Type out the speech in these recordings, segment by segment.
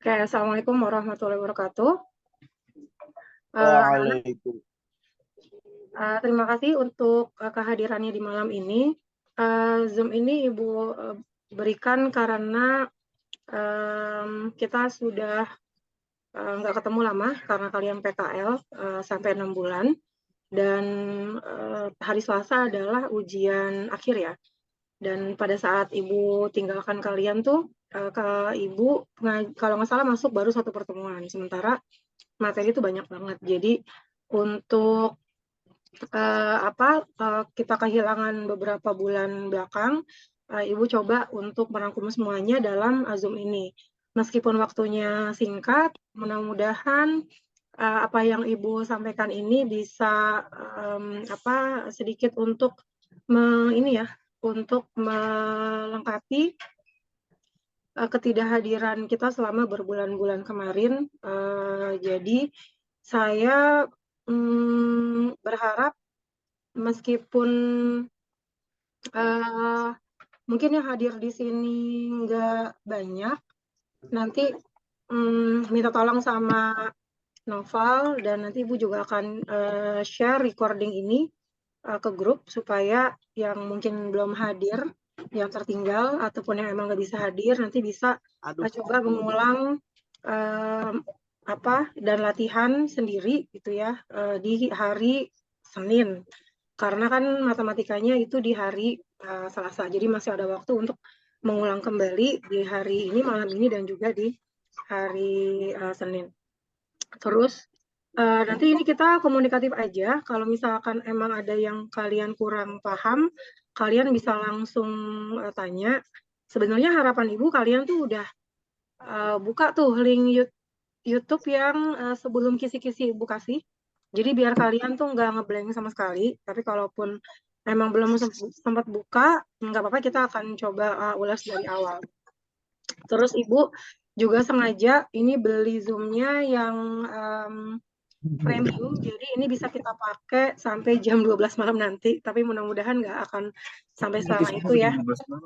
Oke, Assalamualaikum warahmatullahi wabarakatuh. Anak-anak, Waalaikumsalam. terima kasih untuk kehadirannya di malam ini. Zoom ini Ibu berikan karena kita sudah nggak ketemu lama karena kalian PKL sampai 6 bulan. Dan hari Selasa adalah ujian akhir ya. Dan pada saat Ibu tinggalkan kalian tuh, Ibu kalau nggak salah masuk baru satu pertemuan. Sementara materi itu banyak banget. Jadi untuk kita kehilangan beberapa bulan belakang, Ibu coba untuk merangkum semuanya dalam Zoom ini. Meskipun waktunya singkat, mudah-mudahan apa yang Ibu sampaikan ini bisa sedikit untuk untuk melengkapi ketidakhadiran kita selama berbulan-bulan kemarin. Jadi saya berharap meskipun mungkin yang hadir di sini nggak banyak, nanti minta tolong sama Noval dan nanti Ibu juga akan share recording ini ke grup supaya yang mungkin belum hadir, yang tertinggal ataupun yang emang nggak bisa hadir nanti bisa coba mengulang dan latihan sendiri gitu ya di hari Senin. Karena kan matematikanya itu di hari Selasa, jadi masih ada waktu untuk mengulang kembali di hari ini, malam ini, dan juga di hari Senin. Terus nanti ini kita komunikatif aja. Kalau misalkan emang ada yang kalian kurang paham, kalian bisa langsung tanya. Sebenarnya harapan Ibu kalian tuh udah buka tuh link YouTube yang sebelum kisi-kisi Ibu kasih. Jadi biar kalian tuh nggak ngeblank sama sekali. Tapi kalaupun emang belum sempat buka, nggak apa-apa, kita akan coba ulas dari awal. Terus Ibu juga sengaja ini beli Zoom-nya yang premium, jadi ini bisa kita pakai sampai jam 12 malam nanti, tapi mudah-mudahan nggak akan sampai selama itu ya.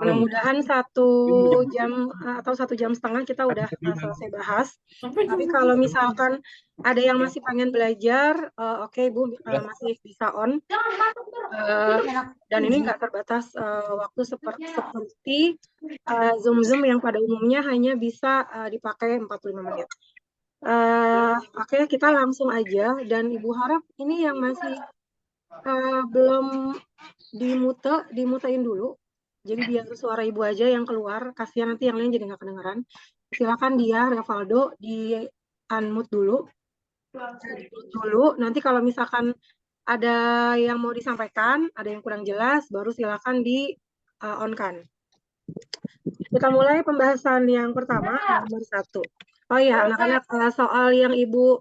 Mudah-mudahan 1 jam atau 1,5 jam kita udah selesai bahas. Tapi kalau misalkan ada yang masih pengen belajar, oke, Bu, masih bisa on. Dan ini nggak terbatas waktu seperti Zoom-Zoom yang pada umumnya hanya bisa dipakai 45 menit. Oke, kita langsung aja. Dan Ibu harap ini yang masih belum dimutein dulu. Jadi biar suara Ibu aja yang keluar, kasihan nanti yang lain jadi nggak kedengeran. Silakan dia, Revaldo, di unmute dulu. Nanti kalau misalkan ada yang mau disampaikan, ada yang kurang jelas, baru silakan di on-kan. Kita mulai pembahasan yang pertama, nomor 1. Oh ya, anak-anak, soal yang Ibu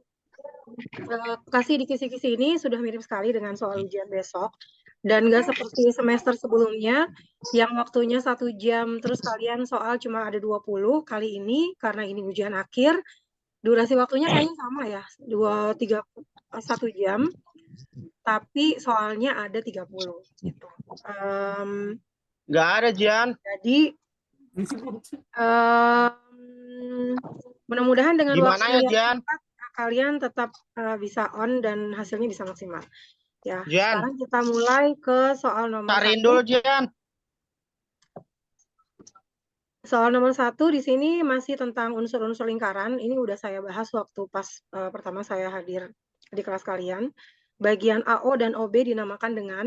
kasih di kisi-kisi ini sudah mirip sekali dengan soal ujian besok. Dan nggak seperti semester sebelumnya, yang waktunya 1 jam, terus kalian soal cuma ada 20. Kali ini, karena ini ujian akhir, durasi waktunya kayaknya sama ya, 1 jam. Tapi soalnya ada 30 gitu. Nggak ada, Jian. Jadi mudah-mudahan dengan Gimana waktu ya, yang Jian? cepat kalian tetap bisa on dan hasilnya bisa maksimal. Ya, Jian, sekarang kita mulai ke soal nomor tarin 1. dulu, Jian. Soal nomor 1 di sini masih tentang unsur-unsur lingkaran. Ini udah saya bahas waktu pas pertama saya hadir di kelas kalian. Bagian AO dan OB dinamakan dengan,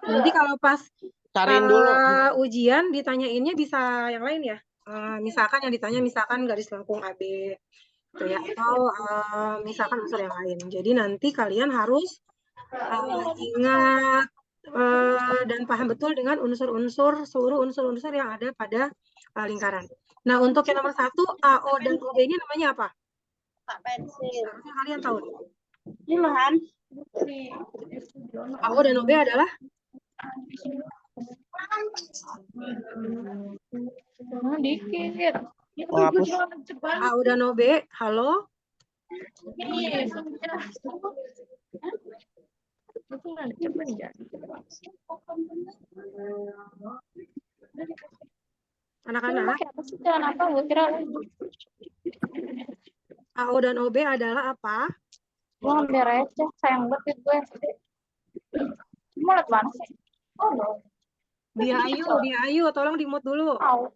nanti kalau pas Tarin dulu. ujian ditanyainnya bisa yang lain ya. Misalkan yang ditanya misalkan garis lengkung AB gitu ya, atau misalkan unsur yang lain. Jadi nanti kalian harus ingat dan paham betul dengan seluruh unsur-unsur yang ada pada lingkaran. Nah, untuk yang nomor 1, AO dan OB ini namanya apa? Pak pensil. Harusnya kalian tahu. Ini Mahan. AO dan OB adalah? Dikit. AO dan OB, halo? Anak-anak, pakai apa sih? Jalan apa? Gue kira AO dan OB adalah apa? gue ngambil receh. Sayang banget gue. Mau lihat mana sih? Oh, no. Dia Ayu, tolong di-mute dulu. Tahu.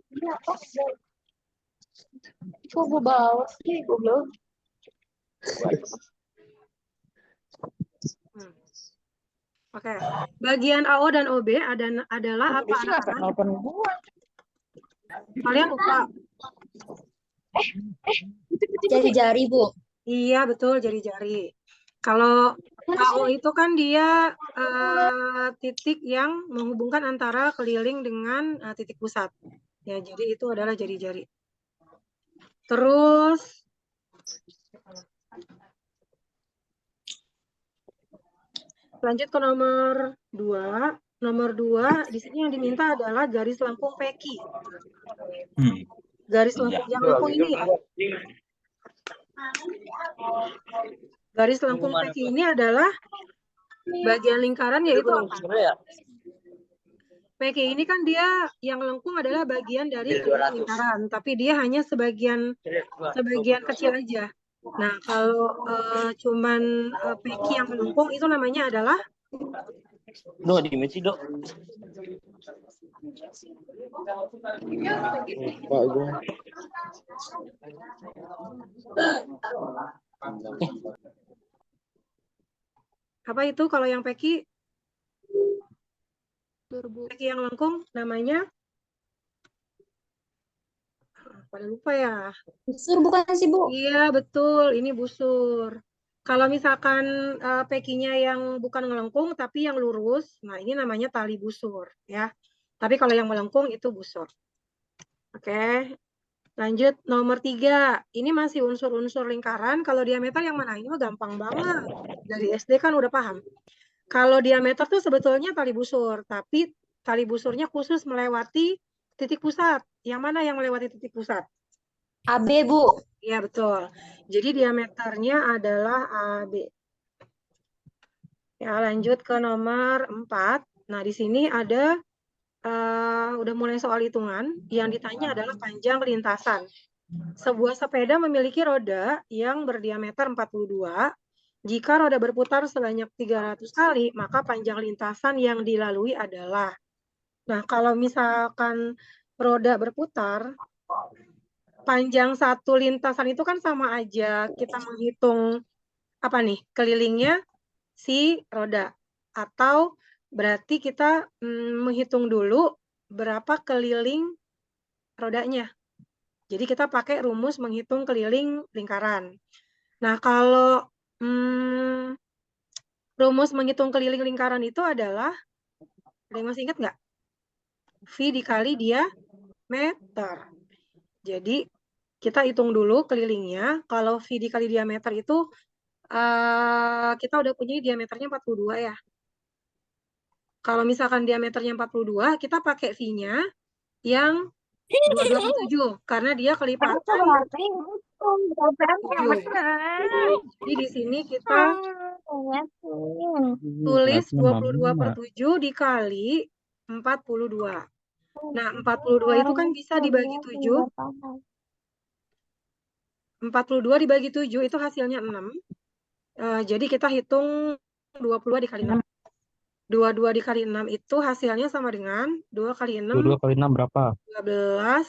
Ini apa sih? Kok gue bawa sih? Gue belum. Oke. Bagian AO dan OB adalah apa Dia sih nggak anak-anak? nelfon gue. Kalian lupa. Jari-jari, Bu. Iya, betul, jari-jari. Kalau AO itu kan dia titik yang menghubungkan antara keliling dengan titik pusat. Ya, jadi itu adalah jari-jari. Terus lanjut ke nomor 2. Nomor 2 di sini yang diminta adalah garis lengkung peki. Garis lengkung yang lengkung ini ya. Garis lengkung peki ini adalah bagian lingkaran, yaitu apa? Peki ini kan dia yang lengkung adalah bagian dari lingkaran, tapi dia hanya sebagian kecil aja. Nah, kalau cuman peki yang melengkung itu namanya adalah Duh, di Messi, Dok. Pak gue. apa itu kalau yang peki? Peki yang lengkung namanya? Pada lupa ya. Busur bukan sih, Bu? Iya, betul. Ini busur. Kalau misalkan pekinya yang bukan melengkung tapi yang lurus, nah ini namanya tali busur ya. Tapi kalau yang melengkung itu busur. Oke. Lanjut nomor 3. Ini masih unsur-unsur lingkaran. Kalau diameter yang mana? Ini mah gampang banget. Dari SD kan udah paham. Kalau diameter tuh sebetulnya tali busur, tapi tali busurnya khusus melewati titik pusat. Yang mana yang melewati titik pusat? AB, Bu. Iya, betul. Jadi diameternya adalah AB. Ya, lanjut ke nomor 4. Nah, di sini ada udah mulai soal hitungan. Yang ditanya adalah panjang lintasan. Sebuah sepeda memiliki roda yang berdiameter 42. Jika roda berputar sebanyak 300 kali, maka panjang lintasan yang dilalui adalah. Nah, kalau misalkan roda berputar, panjang satu lintasan itu kan sama aja kita menghitung apa nih, kelilingnya si roda. Atau berarti kita menghitung dulu berapa keliling rodanya. Jadi kita pakai rumus menghitung keliling lingkaran. Nah, kalau rumus menghitung keliling lingkaran itu adalah, ada yang masih ingat nggak? V dikali diameter. Jadi kita hitung dulu kelilingnya. Kalau V dikali diameter itu kita udah punya diameternya 42 ya. Kalau misalkan diameternya 42, kita pakai V-nya yang 227 karena dia kelipatan 7. Jadi di sini kita tulis 22/7 dikali 42. Nah, 42 itu kan bisa dibagi 7. 42 dibagi 7 itu hasilnya 6. Jadi kita hitung 22 dikali 6. 22 dikali 6 itu hasilnya sama dengan 2 kali 6. 22 kali 6 berapa? 12,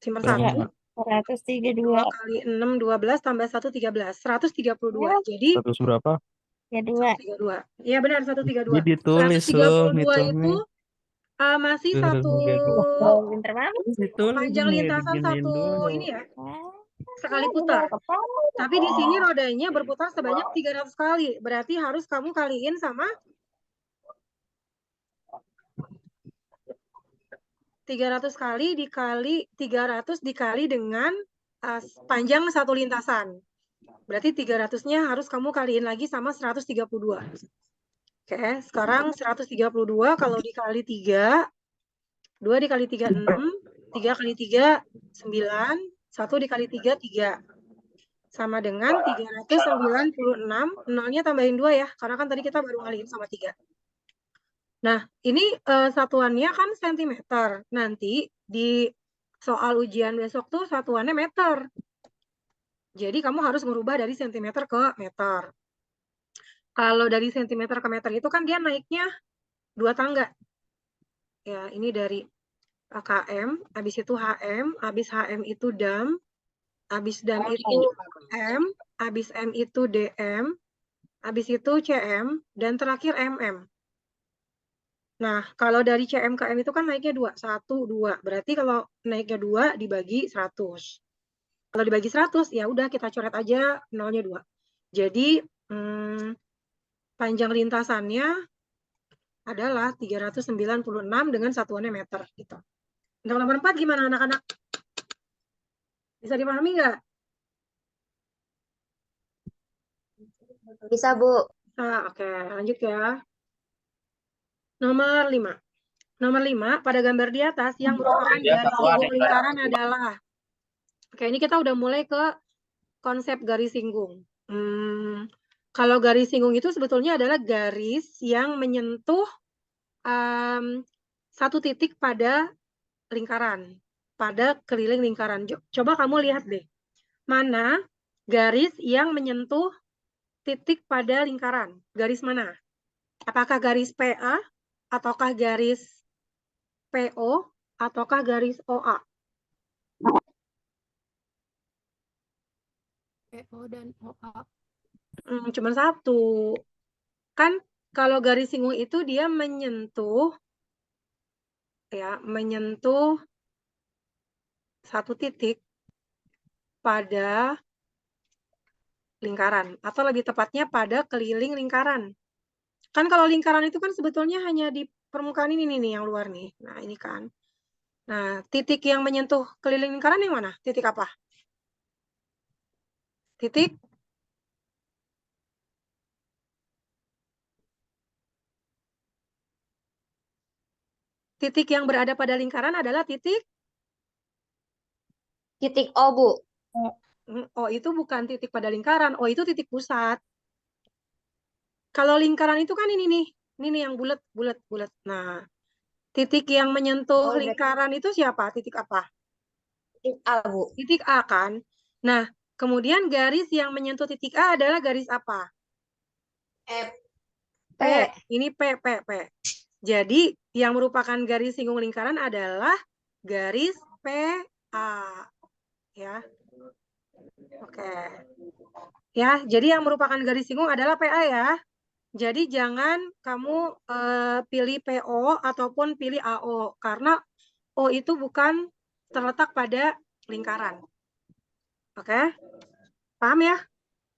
simpan 1. 132. 2 kali 6, 12 tambah 1, 13. 132. Jadi 100 berapa? 132. Iya benar, 132. Jadi ditulis 132 itu masih satu Pinter banget. panjang lintasan satu ini ya, sekali putar. Tapi di sini rodanya berputar sebanyak 300 kali. Berarti harus kamu kaliin sama 300 kali dikali 300 dikali dengan panjang satu lintasan. Berarti 300-nya harus kamu kaliin lagi sama 132. Oke, sekarang 132 kalau dikali 3, 2 dikali 3, 6. 3 kali 3, 9. 1 dikali 3, 3. Sama dengan 396. Nolnya tambahin 2 ya, karena kan tadi kita baru ngalihin sama 3. Nah, ini satuannya kan sentimeter. Nanti di soal ujian besok tuh satuannya meter. Jadi kamu harus merubah dari sentimeter ke meter. Kalau dari sentimeter ke meter itu kan dia naiknya 2 tangga. Ya, ini dari km, habis itu hm, habis hm itu dam, habis dam itu m, habis m itu dm, habis itu cm, dan terakhir mm. Nah, kalau dari cm ke m itu kan naiknya 2, 1, 2. Berarti kalau naiknya 2 dibagi 100. Kalau dibagi 100, ya udah kita coret aja nolnya 2. Jadi, panjang lintasannya adalah 396 dengan satuannya meter. Gitu. Untuk nomor 4 gimana anak-anak? Bisa dipahami nggak? Bisa, Bu. Nah, oke. Lanjut ya. Nomor 5. Nomor 5, pada gambar di atas yang merupakan garis singgung lingkaran adalah. Oke, ini kita udah mulai ke konsep garis singgung. Kalau garis singgung itu sebetulnya adalah garis yang menyentuh satu titik pada lingkaran, pada keliling lingkaran. Coba kamu lihat deh, mana garis yang menyentuh titik pada lingkaran? Garis mana? Apakah garis PA, ataukah garis PO, ataukah garis OA? PO dan OA. Cuma satu. Kan kalau garis singgung itu dia menyentuh satu titik pada lingkaran, atau lebih tepatnya pada keliling lingkaran. Kan kalau lingkaran itu kan sebetulnya hanya di permukaan ini nih yang luar nih. Nah, ini kan. Nah, titik yang menyentuh keliling lingkaran yang mana? Titik apa? Titik yang berada pada lingkaran adalah titik O, Bu. O itu bukan titik pada lingkaran. O itu titik pusat. Kalau lingkaran itu kan ini nih. Ini nih yang bulat. Nah, titik yang menyentuh lingkaran itu siapa? Titik apa? Titik A, Bu. Titik A kan. Nah, kemudian garis yang menyentuh titik A adalah garis apa? P. Ini P. Jadi, yang merupakan garis singgung lingkaran adalah garis PA. Ya. Oke. Ya, jadi yang merupakan garis singgung adalah PA ya. Jadi jangan kamu pilih PO ataupun pilih AO, karena O itu bukan terletak pada lingkaran. Oke? Paham ya?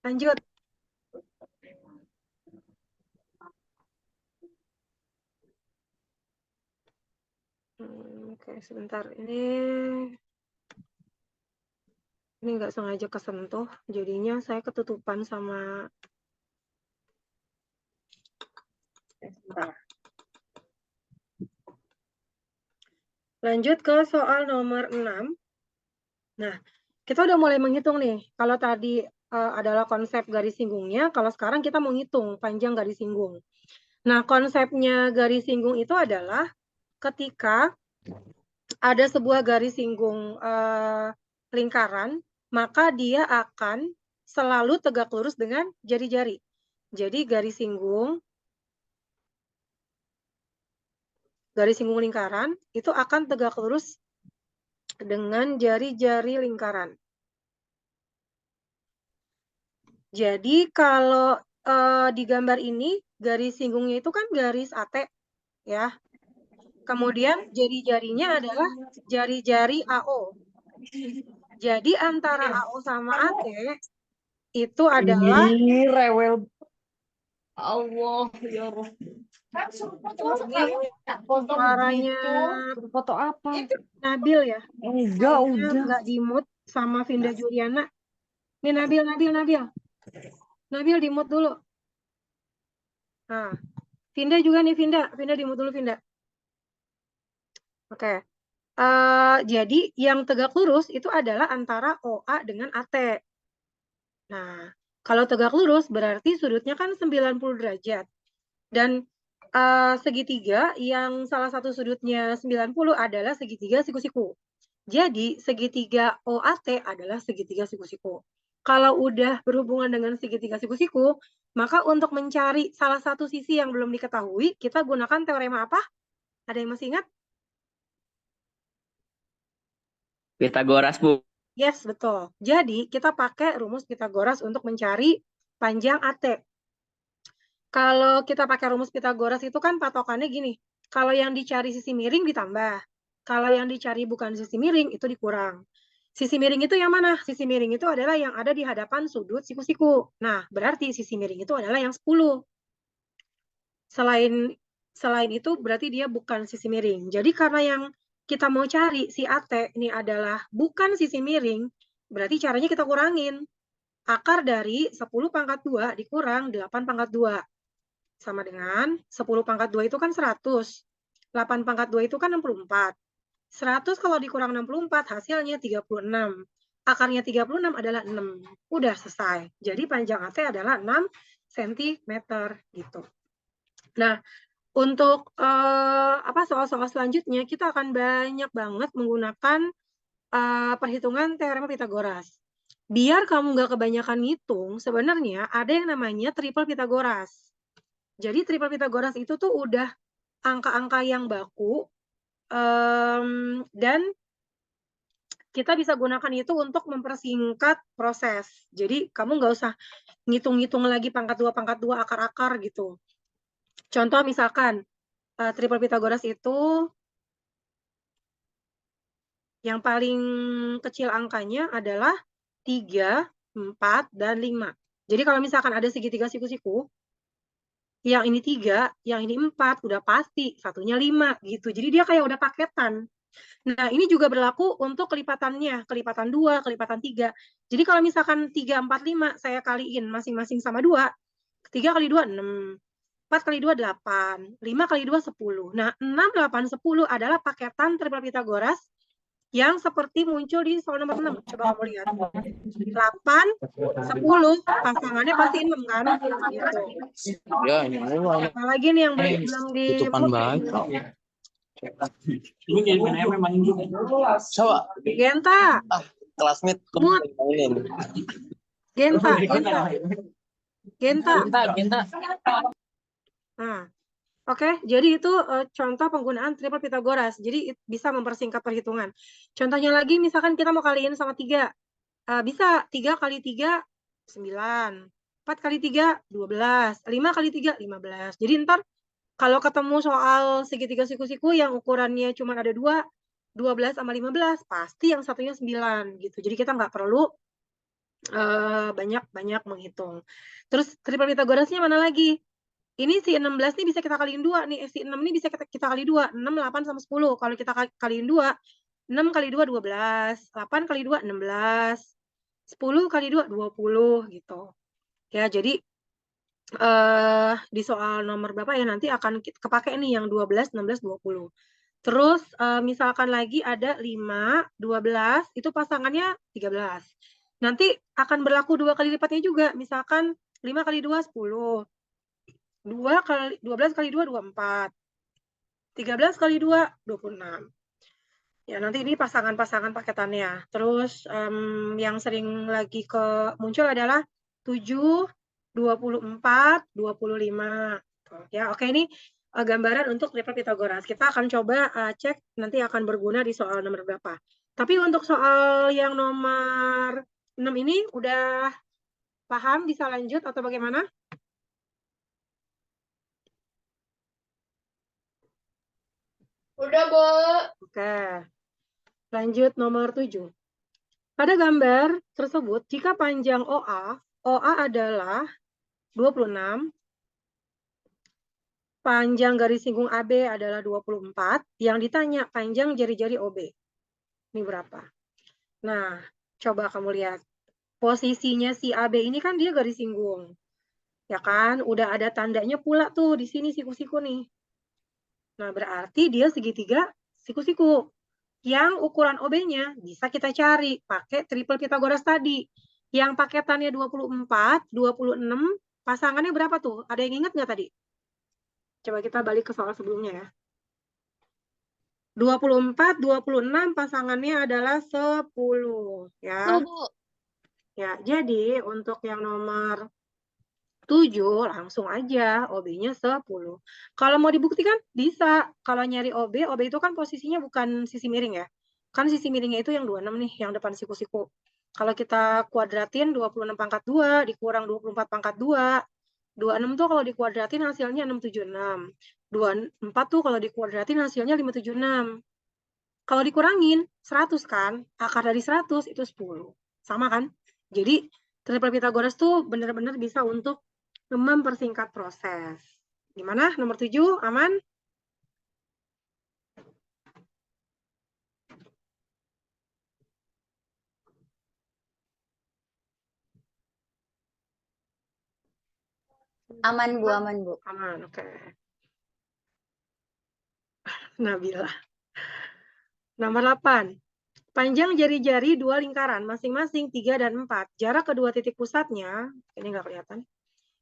Lanjut. Oke, sebentar. Ini nggak sengaja kesentuh, jadinya saya ketutupan sama. Lanjut ke soal nomor 6. Nah, kita udah mulai menghitung nih. Kalau tadi adalah konsep garis singgungnya, kalau sekarang kita mau ngitung panjang garis singgung. Nah, konsepnya garis singgung itu adalah ketika ada sebuah garis singgung lingkaran, maka dia akan selalu tegak lurus dengan jari-jari. Jadi garis singgung lingkaran itu akan tegak lurus dengan jari-jari lingkaran. Jadi kalau di gambar ini garis singgungnya itu kan garis AT ya. Kemudian jari-jarinya adalah jari-jari AO. Jadi antara AO sama AT itu adalah Ini rewel. Allah ya Roh. suaranya Foto apa? Nabil ya. Enggak, Kayaknya udah. nggak di-mute sama Vinda Juliana. Nih Nabil. Nabil di-mute dulu. Nah, Vinda juga nih, Vinda di-mute dulu, Vinda. Oke. Jadi yang tegak lurus itu adalah antara OA dengan AT. Nah, kalau tegak lurus berarti sudutnya kan 90 derajat. Dan segitiga yang salah satu sudutnya 90 adalah segitiga siku-siku. Jadi segitiga OAT adalah segitiga siku-siku. Kalau udah berhubungan dengan segitiga siku-siku, maka untuk mencari salah satu sisi yang belum diketahui, kita gunakan teorema apa? Ada yang masih ingat? Pitagoras, Bu. Yes, betul. Jadi kita pakai rumus Pitagoras untuk mencari panjang AT. Kalau kita pakai rumus Pitagoras itu kan patokannya gini. Kalau yang dicari sisi miring ditambah. Kalau yang dicari bukan sisi miring itu dikurang. Sisi miring itu yang mana? Sisi miring itu adalah yang ada di hadapan sudut siku-siku. Nah, berarti sisi miring itu adalah yang 10. Selain itu berarti dia bukan sisi miring. Jadi karena yang kita mau cari si AT ini adalah bukan sisi miring, berarti caranya kita kurangin. Akar dari 10 pangkat 2 dikurang 8 pangkat 2. Sama dengan 10 pangkat 2 itu kan 100. 8 pangkat 2 itu kan 64. 100 kalau dikurang 64 hasilnya 36. Akarnya 36 adalah 6. Udah selesai. Jadi panjang AT adalah 6 cm gitu. Nah, untuk soal-soal selanjutnya kita akan banyak banget menggunakan perhitungan teorema Pitagoras. Biar kamu nggak kebanyakan ngitung, sebenarnya ada yang namanya triple Pitagoras. Jadi triple Pitagoras itu tuh udah angka-angka yang baku, dan kita bisa gunakan itu untuk mempersingkat proses. Jadi kamu nggak usah ngitung-ngitung lagi pangkat 2, akar-akar gitu. Contoh misalkan, triple Pitagoras itu yang paling kecil angkanya adalah 3, 4, dan 5. Jadi kalau misalkan ada segitiga siku-siku, yang ini 3, yang ini 4, udah pasti, satunya 5 gitu. Jadi dia kayak udah paketan. Nah, ini juga berlaku untuk kelipatannya, kelipatan 2, kelipatan 3. Jadi kalau misalkan 3, 4, 5, saya kaliin masing-masing sama 2, 3 kali 2, 6. 4 kali 2, 8. 5 kali 2, 10. Nah, 6, 8, 10 adalah paketan triple Pitagoras yang seperti muncul di soal nomor 6. Coba kamu lihat. 8, 10, pasangannya pasti 6 kan? Gitu. Ya, ini mulai. Apalagi nih yang belum di Tutupan baik. Ini jadi main memang gitu. Coba. Genta. Classmate Mut. mainin. Genta. Nah, oke. Jadi itu contoh penggunaan triple Pitagoras. Jadi bisa mempersingkat perhitungan. Contohnya lagi, misalkan kita mau kaliin sama 3. Bisa 3 kali 3, 9. 4 kali 3, 12. 5 kali 3, 15. Jadi ntar kalau ketemu soal segitiga siku-siku yang ukurannya cuma ada 2, 12 sama 15, pasti yang satunya 9 gitu. Jadi kita nggak perlu banyak-banyak menghitung. Terus triple Pitagorasnya mana lagi? Ini si 16 nih bisa kita kaliin 2 nih. Si 6 ini bisa kita kali 2. 6, 8 sama 10. Kalau kita kaliin 2, 6 kali 2 12, 8 kali 2 16, 10 kali 2 20 gitu. Ya, jadi di soal nomor berapa ya nanti akan kepake nih yang 12, 16, 20. Terus misalkan lagi ada 5, 12, itu pasangannya 13. Nanti akan berlaku 2 kali lipatnya juga. Misalkan 5 kali 2, 10. 12 kali 2, 24. 13 kali 2, 26. Ya, nanti ini pasangan-pasangan paketannya. Terus yang sering lagi muncul adalah 7, 24, 25. Ya, oke, ini gambaran untuk triple Pitagoras. Kita akan coba cek nanti akan berguna di soal nomor berapa. Tapi untuk soal yang nomor 6 ini udah paham, bisa lanjut atau bagaimana? Udah, Bu. Oke. Lanjut nomor 7. Pada gambar tersebut, jika panjang OA adalah 26, panjang garis singgung AB adalah 24, yang ditanya panjang jari-jari OB. Ini berapa? Nah, coba kamu lihat. Posisinya si AB ini kan dia garis singgung. Ya kan? Udah ada tandanya pula tuh di sini siku-siku nih. Nah, berarti dia segitiga siku-siku. Yang ukuran OB-nya bisa kita cari pakai triple Pitagoras tadi. Yang paketannya 24, 26, pasangannya berapa tuh? Ada yang ingat nggak tadi? Coba kita balik ke soal sebelumnya ya. 24, 26 pasangannya adalah 10 ya. Tuh, Bu. Ya, jadi untuk yang nomor 7 langsung aja OB-nya 10. Kalau mau dibuktikan bisa. Kalau nyari OB itu kan posisinya bukan sisi miring ya. Kan sisi miringnya itu yang 26 nih, yang depan siku-siku. Kalau kita kuadratin 26 pangkat 2 dikurang 24 pangkat 2. 26 tuh kalau dikuadratin hasilnya 676. 24 tuh kalau dikuadratin hasilnya 576. Kalau dikurangin 100 kan, akar dari 100 itu 10. Sama kan? Jadi triple Pitagoras tuh benar-benar bisa untuk mempersingkat proses. Gimana? Nomor 7 aman? Aman, Bu, aman, Bu. Aman, oke. Nabila. Nomor 8. Panjang jari-jari dua lingkaran, masing-masing 3 dan 4. Jarak kedua titik pusatnya, ini nggak kelihatan.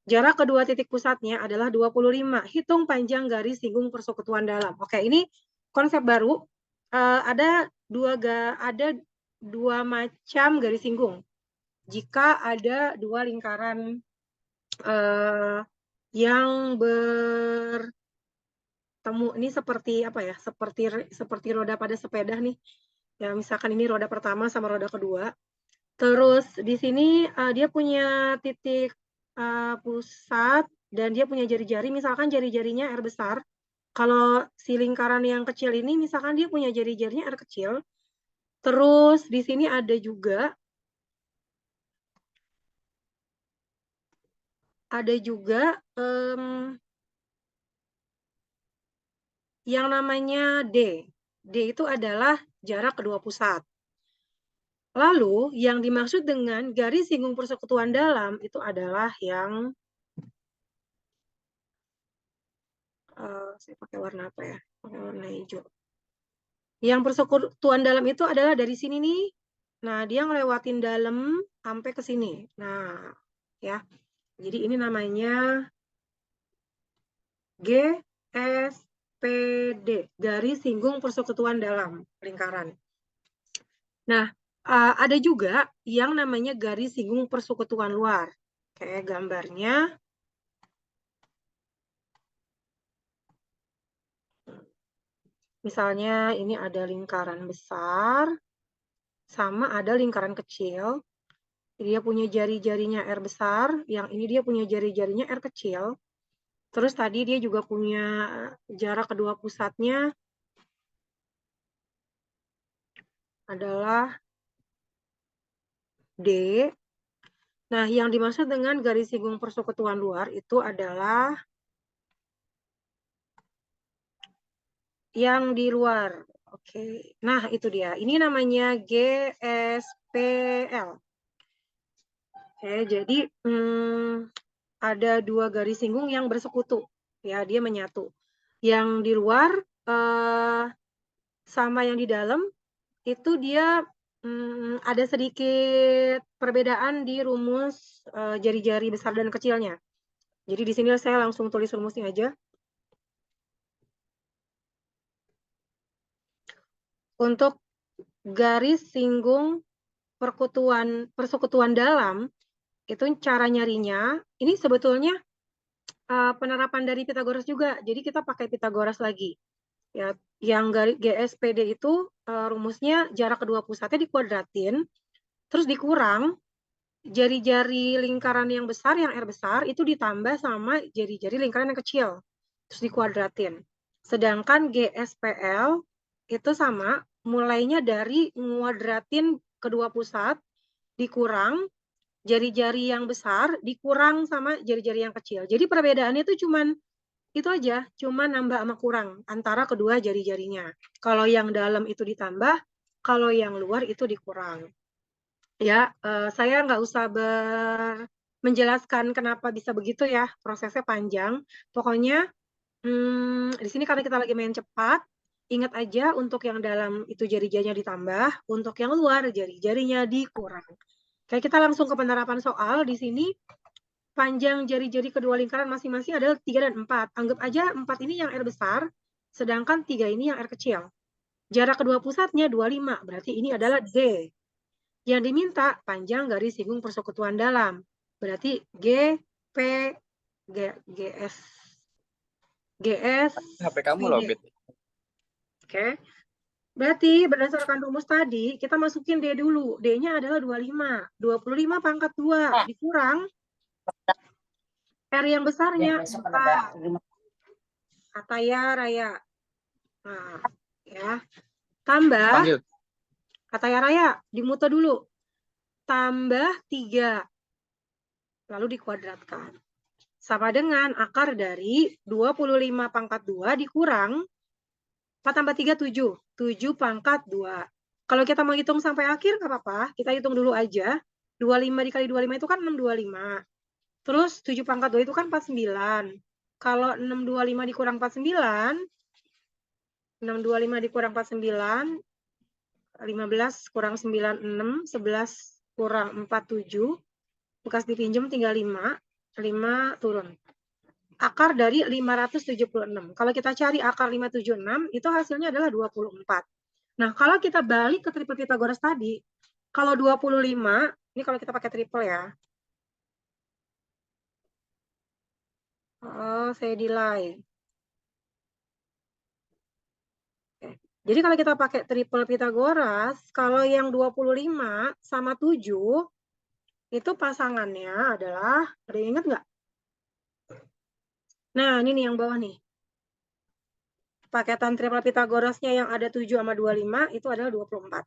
Jarak kedua titik pusatnya adalah 25. Hitung panjang garis singgung persekutuan dalam. Oke, ini konsep baru. Ada dua macam garis singgung. Jika ada dua lingkaran yang bertemu, ini seperti apa ya? Seperti roda pada sepeda nih. Ya, misalkan ini roda pertama sama roda kedua. Terus di sini dia punya titik pusat dan dia punya jari-jari, misalkan jari-jarinya R besar. Kalau si lingkaran yang kecil ini misalkan dia punya jari-jarinya R kecil. Terus di sini ada juga yang namanya D. D itu adalah jarak kedua pusat. Lalu yang dimaksud dengan garis singgung persekutuan dalam itu adalah yang saya pakai warna apa ya? Pakai warna hijau. Yang persekutuan dalam itu adalah dari sini nih. Nah, dia ngelewatin dalam sampai ke sini. Nah, ya. Jadi ini namanya GSPD, garis singgung persekutuan dalam lingkaran. Nah, ada juga yang namanya garis singgung persekutuan luar. Kayak gambarnya. Misalnya ini ada lingkaran besar, sama ada lingkaran kecil. Dia punya jari-jarinya R besar, yang ini dia punya jari-jarinya R kecil. Terus tadi dia juga punya jarak kedua pusatnya adalah D. Nah, yang dimaksud dengan garis singgung persekutuan luar itu adalah yang di luar. Oke. Nah, itu dia. Ini namanya GSPL. Oke, jadi ada dua garis singgung yang bersekutu. Ya, dia menyatu. Yang di luar sama yang di dalam itu dia ada sedikit perbedaan di rumus jari-jari besar dan kecilnya. Jadi di sini saya langsung tulis rumusnya aja. Untuk garis singgung persekutuan dalam, itu cara nyarinya, ini sebetulnya penerapan dari Pitagoras juga. Jadi kita pakai Pitagoras lagi. Ya, yang garis GSPD itu rumusnya jarak kedua pusatnya dikuadratin, terus dikurang jari-jari lingkaran yang besar, yang R besar, itu ditambah sama jari-jari lingkaran yang kecil. Terus dikuadratin. Sedangkan GSPL itu sama, mulainya dari nguadratin kedua pusat, dikurang jari-jari yang besar, dikurang sama jari-jari yang kecil. Jadi perbedaannya itu cuman itu aja, cuma nambah sama kurang antara kedua jari-jarinya. Kalau yang dalam itu ditambah, kalau yang luar itu dikurang. Ya, saya nggak usah menjelaskan kenapa bisa begitu ya, prosesnya panjang. Pokoknya di sini karena kita lagi main cepat, Ingat aja untuk yang dalam itu jari-jarinya ditambah, untuk yang luar jari-jarinya dikurang. Oke, kita langsung ke penerapan soal. Di sini panjang jari-jari kedua lingkaran masing-masing adalah 3 dan 4. Anggap aja 4 ini yang R besar, sedangkan 3 ini yang R kecil. Jarak kedua pusatnya 25, berarti ini adalah D. Yang diminta panjang garis singgung persekutuan dalam, berarti G, P, GS. HP kamu loh, Bet. Oke. Berarti berdasarkan rumus tadi, kita masukin D dulu. D-nya adalah 25. 25 pangkat 2 dikurang R yang besarnya 4. Kata ya, Raya. Nah, ya. Tambah, Panggil. kata ya, Raya, dimuter dulu. Tambah 3. Lalu dikuadratkan. Sama dengan akar dari 25 pangkat 2 dikurang 4 tambah 3, 7. 7 pangkat 2. Kalau kita mau hitung sampai akhir, nggak apa-apa. Kita hitung dulu aja. 25 dikali 25 itu kan 625. Terus 7 pangkat 2 itu kan 49. Kalau 625 dikurang 49, 625 dikurang 49, 15 kurang 9, 6, 11 kurang 4, 7. Bekas dipinjam tinggal 5. 5 turun. Akar dari 576. Kalau kita cari akar 576, itu hasilnya adalah 24. Nah, kalau kita balik ke triple Pythagoras tadi, kalau 25, ini kalau kita pakai triple ya. Oh, saya delay. Oke. Jadi kalau kita pakai triple Pythagoras, kalau yang 25 sama 7, itu pasangannya adalah, ada yang ingat nggak? Nah, ini nih yang bawah nih. Paketan triple Pythagorasnya yang ada 7 sama 25 itu adalah 24.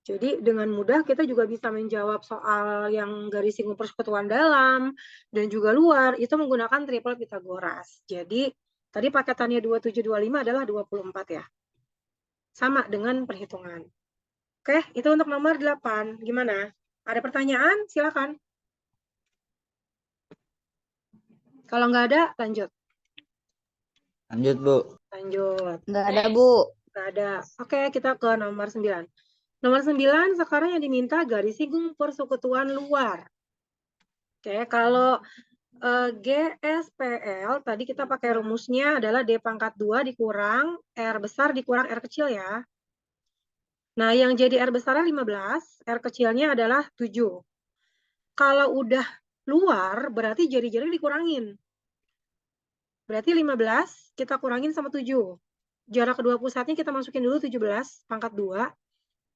Jadi dengan mudah kita juga bisa menjawab soal yang garis singgung persekutuan dalam dan juga luar itu menggunakan triple Pythagoras. Jadi tadi paketannya 27, 25 adalah 24 ya. Sama dengan perhitungan. Oke, itu untuk nomor 8. Gimana? Ada pertanyaan? Silakan. Kalau nggak ada, lanjut. Lanjut, Bu. Lanjut. Nggak ada, Bu. Nggak ada. Oke, kita ke nomor 9. Nomor 9 sekarang yang diminta garis singgung persekutuan luar. Oke, kalau GSPL tadi kita pakai rumusnya adalah D pangkat 2 dikurang R besar dikurang R kecil ya. Nah, yang jadi R besarnya 15, R kecilnya adalah 7. Kalau udah luar, berarti jari-jari dikurangin. Berarti 15 kita kurangin sama 7. Jarak kedua pusatnya kita masukin dulu 17 pangkat 2.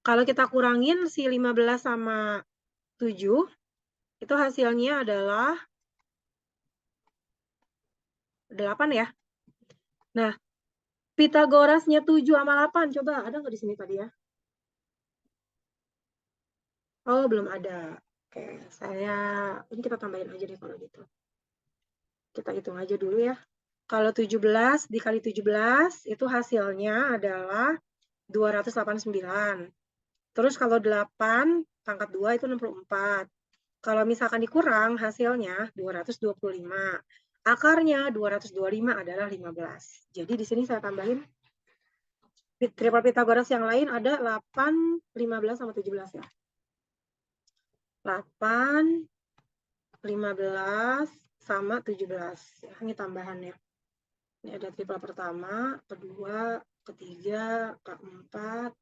Kalau kita kurangin si 15 sama 7, itu hasilnya adalah 8 ya. Nah, Pythagorasnya 7 sama 8. Coba, ada nggak di sini tadi ya? Oh, belum ada. Oke, ini kita tambahin aja deh kalau gitu. Kita hitung aja dulu ya. Kalau 17 dikali 17, itu hasilnya adalah 289. Terus kalau 8 pangkat 2 itu 64. Kalau misalkan dikurang, hasilnya 225. Akarnya 225 adalah 15. Jadi di sini saya tambahin triple Pythagoras yang lain ada 8, 15, sama 17 ya. 8, 15, sama 17. Ya, ini tambahannya. Ini ada triple pertama, kedua, ketiga, keempat,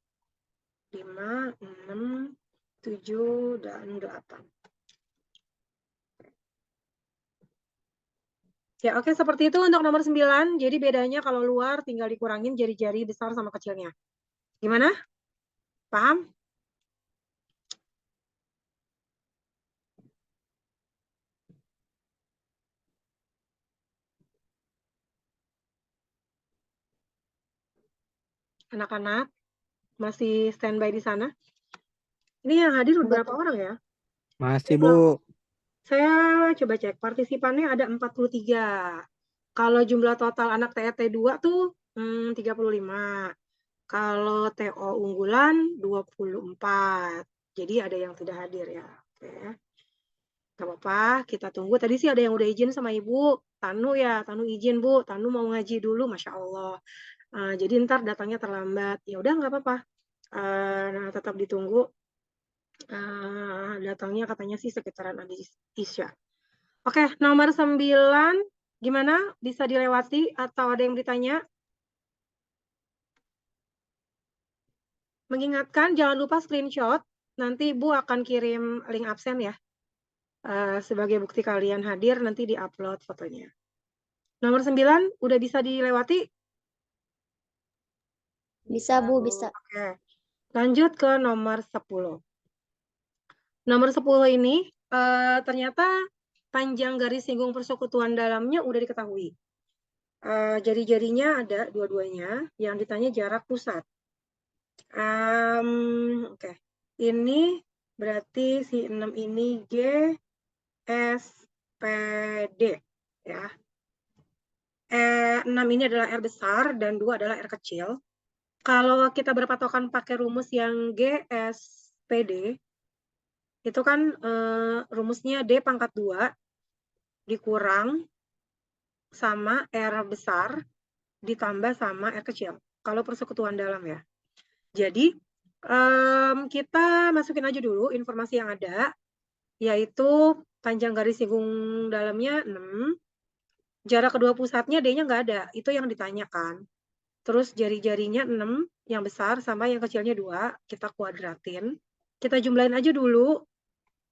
5, 6, 7, dan 8. Ya, oke, seperti itu untuk nomor 9. Jadi bedanya kalau luar tinggal dikurangin jari-jari besar sama kecilnya. Gimana? Paham? Anak-anak masih standby di sana? Ini yang hadir beberapa orang ya? Masih, Bu. Saya coba cek, partisipannya ada 43. Kalau jumlah total anak TRT 2 tuh 35. Kalau TO unggulan 24. Jadi ada yang tidak hadir ya. Oke. Gak apa-apa, kita tunggu. Tadi sih ada yang udah izin sama Ibu. Tanu ya, Tanu izin Bu. Tanu mau ngaji dulu, Masya Allah. Jadi ntar datangnya terlambat. Ya udah nggak apa-apa. Nah, tetap ditunggu. Datangnya katanya sih sekitaran habis Isya. Oke, nomor 9. Gimana? Bisa dilewati atau ada yang ditanya? Mengingatkan, jangan lupa screenshot. Nanti Ibu akan kirim link absen ya. Sebagai bukti kalian hadir, nanti di-upload fotonya. Nomor 9, udah bisa dilewati? Bisa, Bu, bisa. Oke. Lanjut ke nomor 10. Nomor 10 ini ternyata panjang garis singgung persekutuan dalamnya udah diketahui. Jari-jarinya ada dua-duanya, yang ditanya jarak pusat. Oke. Ini berarti si 6 ini G, S, P, D. Ya. 6 ini adalah R besar dan 2 adalah R kecil. Kalau kita berpatokan pakai rumus yang G, S, P, D, itu kan rumusnya D pangkat 2 dikurang sama R besar ditambah sama R kecil. Kalau persekutuan dalam ya. Jadi, kita masukin aja dulu informasi yang ada, yaitu panjang garis singgung dalamnya 6, jarak kedua pusatnya D-nya nggak ada, itu yang ditanyakan. Terus jari-jarinya 6, yang besar sama yang kecilnya 2, kita kuadratin. Kita jumlahin aja dulu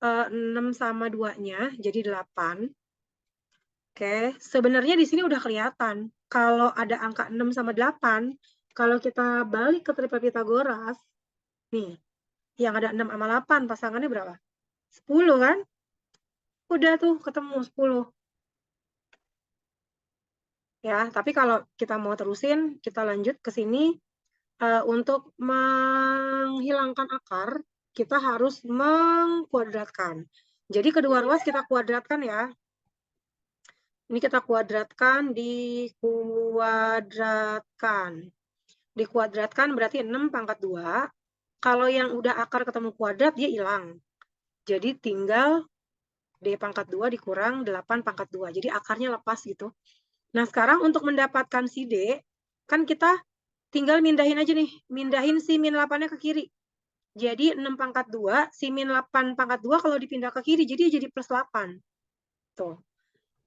6 sama 2-nya, jadi 8. Oke, sebenarnya di sini udah kelihatan. Kalau ada angka 6 sama 8, kalau kita balik ke triple Pitagoras, nih, yang ada 6 sama 8, pasangannya berapa? 10 kan? Udah tuh ketemu 10. Ya, tapi kalau kita mau terusin, kita lanjut ke sini. Untuk menghilangkan akar, kita harus mengkuadratkan. Jadi kedua ruas kita kuadratkan ya. Ini kita kuadratkan, dikuadratkan. Dikuadratkan berarti 6 pangkat 2. Kalau yang udah akar ketemu kuadrat, dia hilang. Jadi tinggal D pangkat 2 dikurang 8 pangkat 2. Jadi akarnya lepas gitu. Nah, sekarang untuk mendapatkan si D, kan kita tinggal mindahin aja nih. Mindahin si min 8-nya ke kiri. Jadi 6 pangkat 2, si min 8 pangkat 2 kalau dipindah ke kiri, jadi plus 8. Tuh.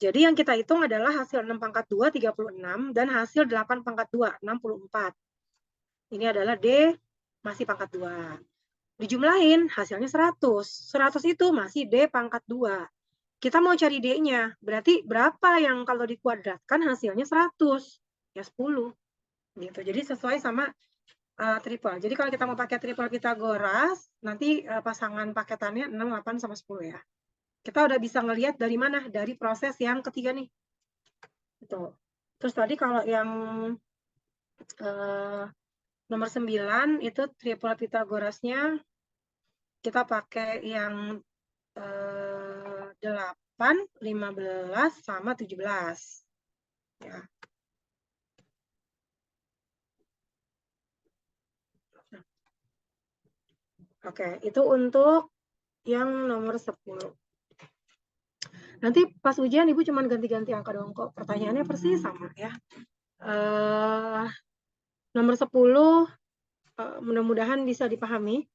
Jadi yang kita hitung adalah hasil 6 pangkat 2, 36, dan hasil 8 pangkat 2, 64. Ini adalah D masih pangkat 2. Dijumlahin, hasilnya 100. 100 itu masih D pangkat 2. Kita mau cari D-nya, berarti berapa yang kalau dikuadratkan hasilnya 100? Ya 10. Gitu. Jadi sesuai sama triple. Jadi kalau kita mau pakai triple Pitagoras, nanti pasangan paketannya 6, 8, sama 10 ya. Kita udah bisa ngelihat dari mana? Dari proses yang ketiga nih. Gitu. Terus tadi kalau yang nomor 9 itu triple Pitagorasnya kita pakai yang 8, 15, sama 17. Ya. Oke, itu untuk yang nomor 10. Nanti pas ujian Ibu cuma ganti-ganti angka doang kok. Pertanyaannya persis sama ya. Nomor 10 mudah-mudahan bisa dipahami.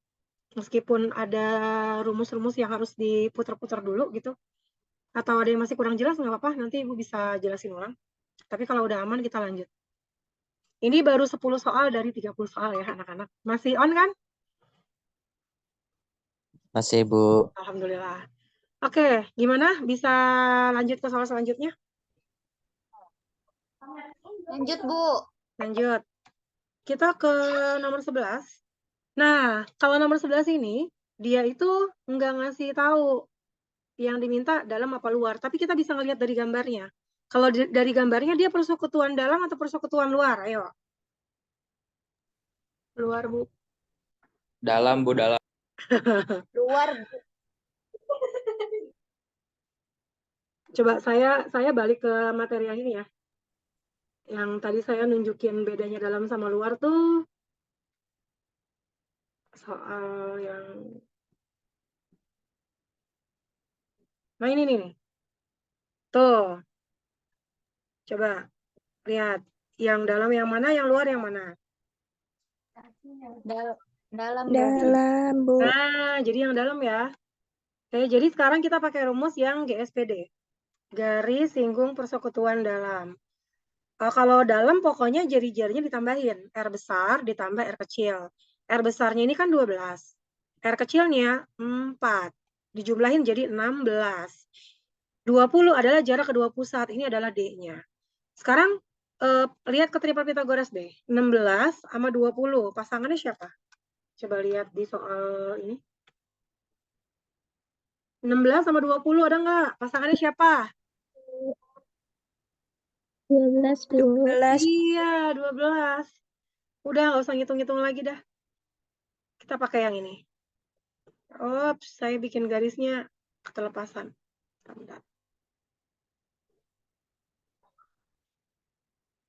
Meskipun ada rumus-rumus yang harus diputar-putar dulu gitu. Atau ada yang masih kurang jelas nggak apa-apa, nanti Ibu bisa jelasin ulang. Tapi kalau udah aman kita lanjut. Ini baru 10 soal dari 30 soal ya anak-anak. Masih on kan? Masih, Bu. Alhamdulillah. Oke, gimana? Bisa lanjut ke soal selanjutnya? Lanjut, Bu. Lanjut. Kita ke nomor 11. Nah, kalau nomor 11 ini, dia itu nggak ngasih tahu yang diminta dalam apa luar. Tapi kita bisa ngelihat dari gambarnya. Kalau dari gambarnya, dia persekutuan dalam atau persekutuan luar? Ayo. Luar, Bu. Dalam, Bu, dalam. Luar, Bu. Coba saya balik ke materi yang ini ya. Yang tadi saya nunjukin bedanya dalam sama luar tuh soal yang Nah ini nih. Tuh, coba lihat. Yang dalam yang mana, yang luar yang mana? Dalam Bu. Dalam, Bu. Nah, jadi yang dalam ya. Oke, jadi sekarang kita pakai rumus yang GSPD. Garis singgung persekutuan dalam. Kalau dalam pokoknya jari-jarinya ditambahin. R besar ditambah R kecil. R besarnya ini kan 12. R kecilnya 4. Dijumlahin jadi 16. 20 adalah jarak kedua pusat. Ini adalah D-nya. Sekarang lihat ke triple Pitagoras deh. 16 sama 20. Pasangannya siapa? Coba lihat di soal ini. 16 sama 20 ada nggak? Pasangannya siapa? 12, Bu. 12. Iya, 12. Udah, nggak usah ngitung-ngitung lagi dah. Kita pakai yang ini. Ops, saya bikin garisnya ketelepasan. Bentar.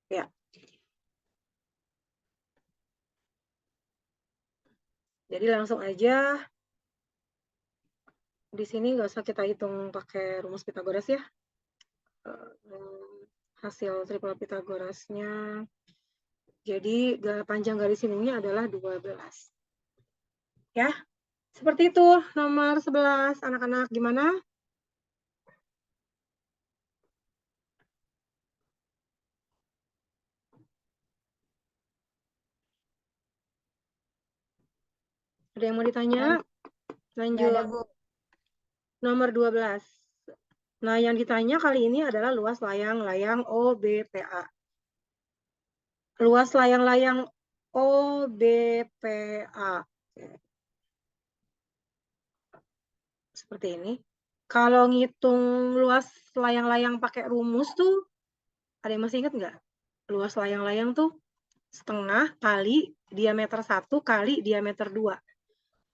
Ya. Jadi langsung aja. Di sini nggak usah kita hitung pakai rumus Pitagoras ya. Hasil triple Pitagorasnya. Jadi panjang garis singgungnya adalah 12. Ya, seperti itu nomor 11. Anak-anak gimana? Ada yang mau ditanya? Lanjut. Nggak ada, Bu. Nomor 12. Nah, yang ditanya kali ini adalah luas layang-layang OBPA. Luas layang-layang OBPA. Seperti ini. Kalau ngitung luas layang-layang pakai rumus tuh, ada yang masih ingat nggak? Luas layang-layang tuh setengah kali diameter 1 kali diameter 2.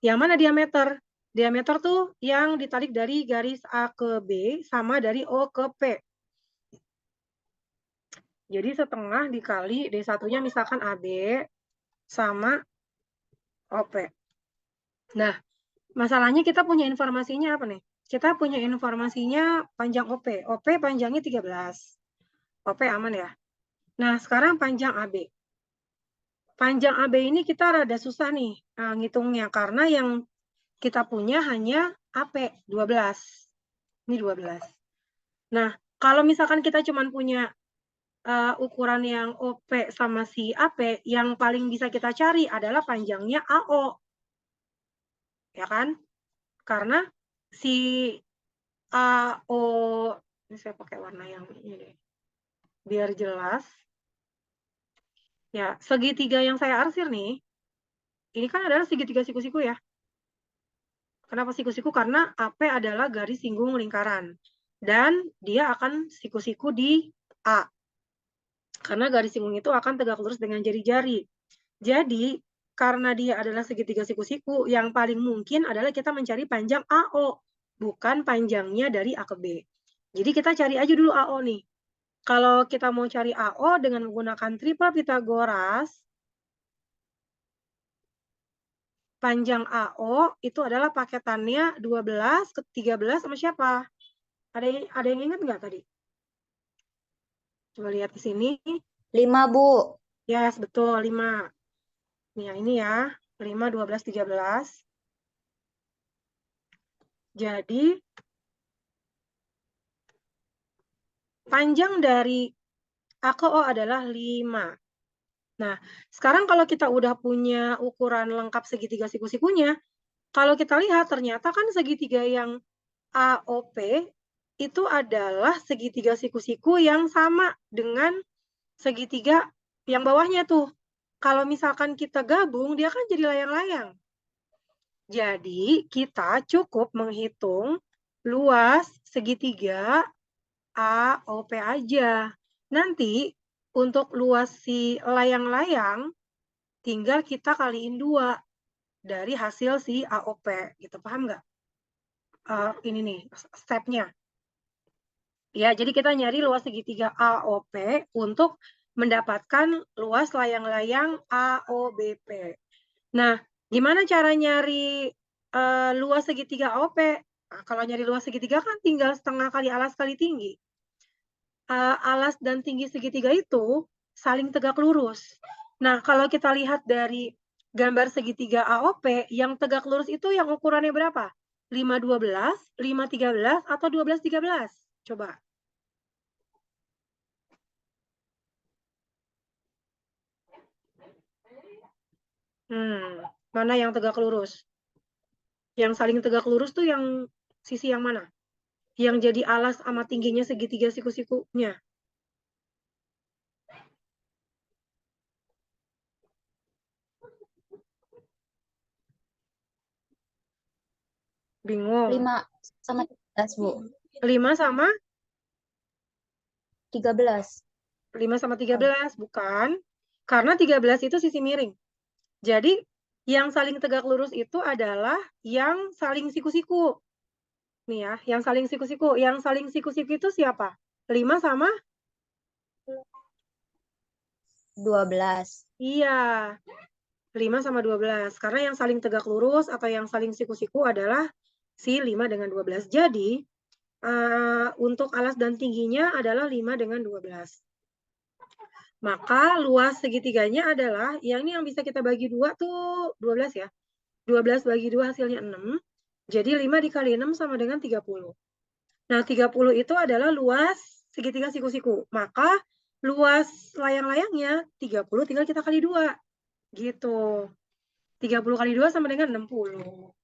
Yang mana diameter? Diameter tuh yang ditarik dari garis A ke B sama dari O ke P. Jadi setengah dikali D1-nya misalkan AB sama OP. Nah, masalahnya kita punya informasinya apa nih? Kita punya informasinya panjang OP. OP panjangnya 13. OP aman ya. Nah, sekarang panjang AB. Panjang AB ini kita rada susah nih ngitungnya karena yang kita punya hanya AP 12. Ini 12. Nah, kalau misalkan kita cuma punya ukuran yang OP sama si AP, yang paling bisa kita cari adalah panjangnya AO. Ya kan? Karena si AO, ini saya pakai warna yang ini deh, biar jelas. Ya, segitiga yang saya arsir nih, ini kan adalah segitiga siku-siku ya. Kenapa siku-siku? Karena AP adalah garis singgung lingkaran. Dan dia akan siku-siku di A. Karena garis singgung itu akan tegak lurus dengan jari-jari. Jadi, karena dia adalah segitiga siku-siku, yang paling mungkin adalah kita mencari panjang AO, bukan panjangnya dari A ke B. Jadi kita cari aja dulu AO nih. Kalau kita mau cari AO dengan menggunakan triple Pitagoras, panjang AO itu adalah paketannya 12 ke 13 sama siapa? Ada yang ingat nggak tadi? Coba lihat di sini. 5, Bu. Yes, betul, 5. Nih, ini ya. 5, 12, 13. Jadi, panjang dari A ke O adalah 5. Nah, sekarang kalau kita udah punya ukuran lengkap segitiga siku-sikunya, kalau kita lihat ternyata kan segitiga yang AOP itu adalah segitiga siku-siku yang sama dengan segitiga yang bawahnya tuh. Kalau misalkan kita gabung, dia kan jadi layang-layang. Jadi, kita cukup menghitung luas segitiga AOP aja. Nanti, untuk luas si layang-layang, tinggal kita kaliin 2 dari hasil si AOP. Gitu, paham nggak? Ini nih, stepnya. Ya, jadi kita nyari luas segitiga AOP untuk mendapatkan luas layang-layang AOBP. Nah, gimana cara nyari luas segitiga AOP? Nah, kalau nyari luas segitiga kan tinggal setengah kali alas kali tinggi. Alas dan tinggi segitiga itu saling tegak lurus. Nah, kalau kita lihat dari gambar segitiga AOP, yang tegak lurus itu yang ukurannya berapa? 5-12, 5-13, atau 12-13? Coba. Mana yang tegak lurus? Yang saling tegak lurus tuh yang sisi yang mana? Yang jadi alas sama tingginya segitiga siku-sikunya. Bingung. 5 sama 13, Bu. 5 sama 13. 5 sama 13, bukan. Karena 13 itu sisi miring. Jadi, yang saling tegak lurus itu adalah yang saling siku-siku. Nih ya, yang saling siku-siku. Yang saling siku-siku itu siapa? 5 sama? 12. Iya, 5 sama 12. Karena yang saling tegak lurus atau yang saling siku-siku adalah si 5 dengan 12. Jadi, untuk alas dan tingginya adalah 5 dengan 12. Maka luas segitiganya adalah, yang ini yang bisa kita bagi 2 tuh 12 ya. 12 bagi 2 hasilnya 6. Jadi 5 dikali 6 sama dengan 30. Nah, 30 itu adalah luas segitiga siku-siku. Maka luas layang-layangnya 30 tinggal kita kali 2. Gitu. 30 kali 2 sama dengan 60.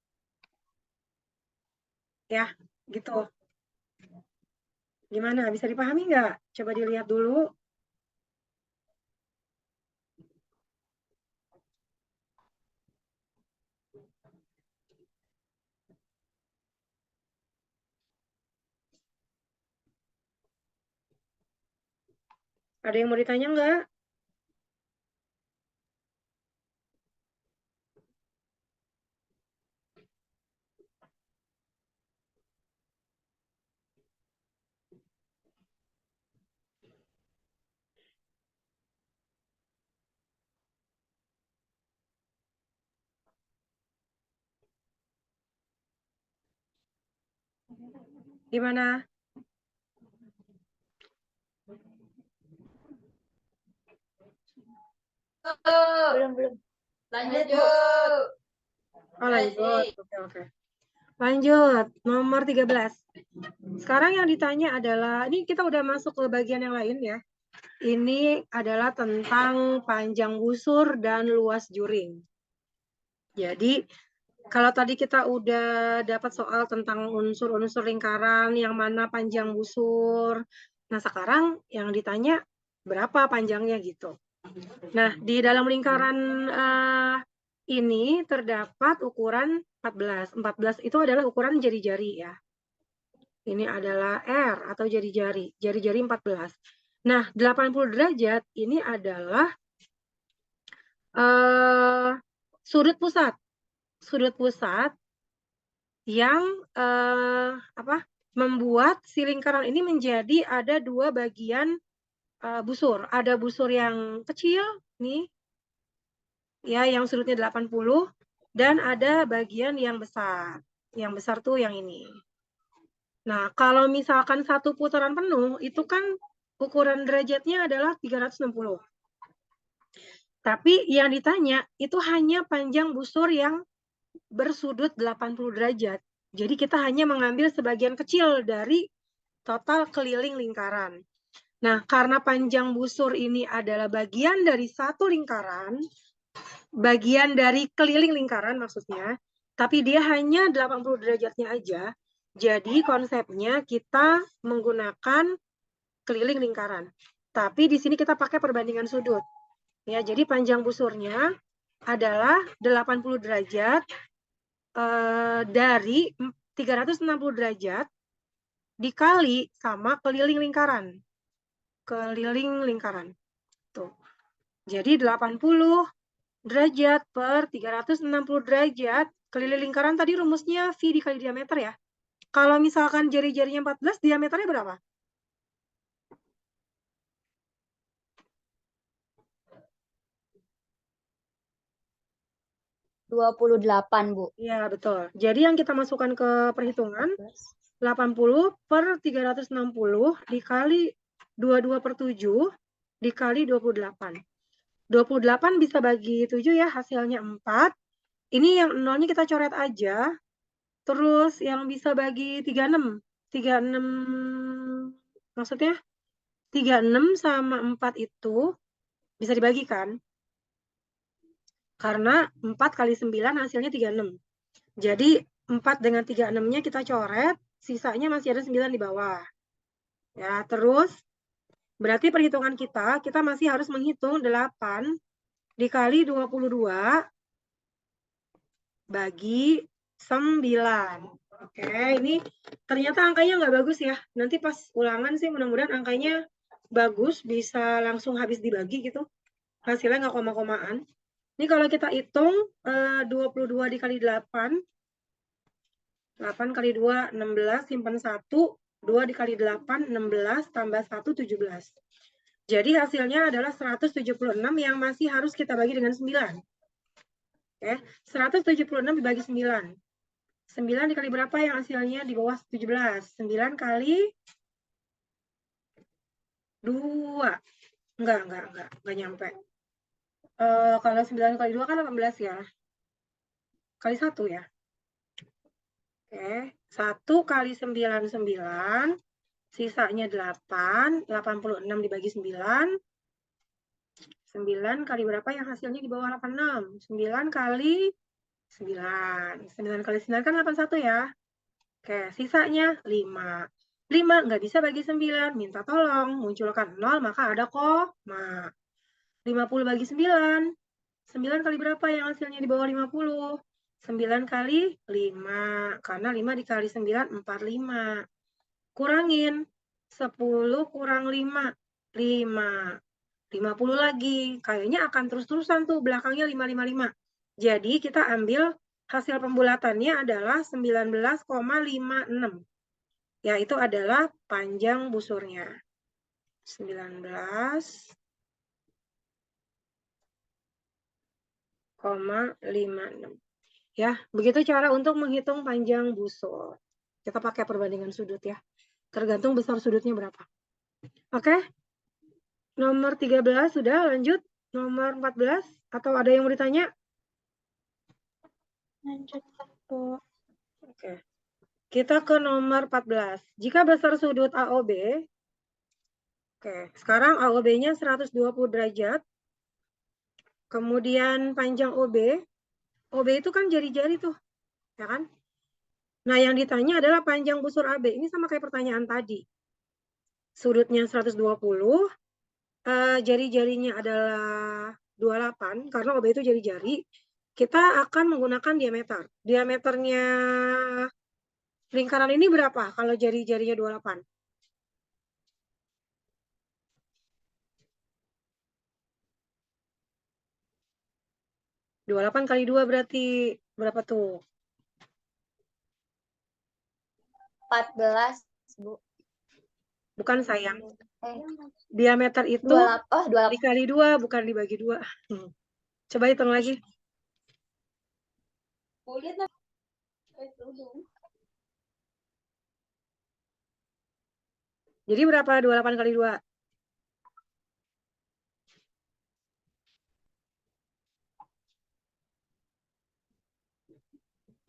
Ya, gitu. Gimana? Bisa dipahami nggak? Coba dilihat dulu. Ada yang mau ditanya nggak? Gimana? Belum. Lanjut. Oh, lanjut. Oke. Lanjut, nomor 13. Sekarang yang ditanya adalah, ini kita udah masuk ke bagian yang lain ya. Ini adalah tentang panjang busur dan luas juring. Jadi, kalau tadi kita udah dapat soal tentang unsur-unsur lingkaran, yang mana panjang busur. Nah, sekarang yang ditanya berapa panjangnya gitu. Nah, di dalam lingkaran ini terdapat ukuran 14. 14 itu adalah ukuran jari-jari ya. Ini adalah R atau jari-jari. Jari-jari 14. Nah, 80 derajat ini adalah sudut pusat. Sudut pusat yang membuat si lingkaran ini menjadi ada dua bagian busur. Ada busur yang kecil nih, ya, yang sudutnya 80, dan ada bagian yang besar. Yang besar tuh yang ini. Nah, kalau misalkan satu putaran penuh, itu kan ukuran derajatnya adalah 360. Tapi yang ditanya, itu hanya panjang busur yang bersudut 80 derajat. Jadi kita hanya mengambil sebagian kecil dari total keliling lingkaran. Nah, karena panjang busur ini adalah bagian dari satu lingkaran, bagian dari keliling lingkaran maksudnya, tapi dia hanya 80 derajatnya aja. Jadi konsepnya kita menggunakan keliling lingkaran. Tapi di sini kita pakai perbandingan sudut. Ya, jadi panjang busurnya adalah 80 derajat dari 360 derajat dikali sama keliling lingkaran. Keliling lingkaran. Tuh. Jadi 80 derajat per 360 derajat. Keliling lingkaran tadi rumusnya V dikali diameter ya. Kalau misalkan jari-jarinya 14, diameternya berapa? 28, Bu. Iya, betul. Jadi yang kita masukkan ke perhitungan 80 per 360 dikali 22 per 7 dikali 28. 28 bisa bagi 7 ya, hasilnya 4. Ini yang nolnya kita coret aja. Terus yang bisa bagi 36. 36 maksudnya 36 sama 4 itu bisa dibagikan. Karena 4 kali 9 hasilnya 36. Jadi 4 dengan 36-nya kita coret, sisanya masih ada 9 di bawah. Ya, terus berarti perhitungan kita masih harus menghitung 8 dikali 22 bagi 9. Oke, ini ternyata angkanya nggak bagus ya. Nanti pas ulangan sih mudah-mudahan angkanya bagus, bisa langsung habis dibagi gitu. Hasilnya nggak koma-komaan. Ini kalau kita hitung 22 dikali 8, 8 kali 2, 16, simpan 1, 2 dikali 8, 16, tambah 1, 17. Jadi hasilnya adalah 176 yang masih harus kita bagi dengan 9. Oke, 176 dibagi 9. 9 dikali berapa yang hasilnya di bawah 17? 9 kali 2. Enggak nyampe. Kalau 9 kali 2 kan 18 ya. Kali 1 ya. Oke, 1 kali 9, 9. Sisanya 8. 86 dibagi 9. 9 kali berapa yang hasilnya di bawah 86? 9 kali 9. 9 kali 9 kan 81 ya. Oke, sisanya 5. 5 nggak bisa bagi 9. Minta tolong, munculkan 0, maka ada koma. 50 bagi 9. 9 kali berapa yang hasilnya di bawah 50? 9 kali 5. Karena 5 dikali 9, 45. Kurangin. 10 kurang 5. 5. 50 lagi. Kayaknya akan terus-terusan tuh belakangnya 555. Jadi kita ambil hasil pembulatannya adalah 19,56. Yaitu adalah panjang busurnya. 19,56. Ya, begitu cara untuk menghitung panjang busur. Kita pakai perbandingan sudut ya. Tergantung besar sudutnya berapa. Oke? Nomor 13 sudah, lanjut. Nomor 14, atau ada yang mau ditanya? Lanjut, Bu. Oke. Kita ke nomor 14. Jika besar sudut AOB, oke, sekarang AOB-nya 120 derajat. Kemudian panjang OB. OB itu kan jari-jari tuh, ya kan? Nah, yang ditanya adalah panjang busur AB. Ini sama kayak pertanyaan tadi. Sudutnya 120, jari-jarinya adalah 28, karena OB itu jari-jari. Kita akan menggunakan diameter. Diameternya lingkaran ini berapa kalau jari-jarinya 28? 28 kali 2 berarti berapa tuh? 14, Bu. Bukan sayang. Diameter itu 28. dikali 2, bukan dibagi 2. Coba hitung lagi. Jadi berapa 28 kali 2? 56.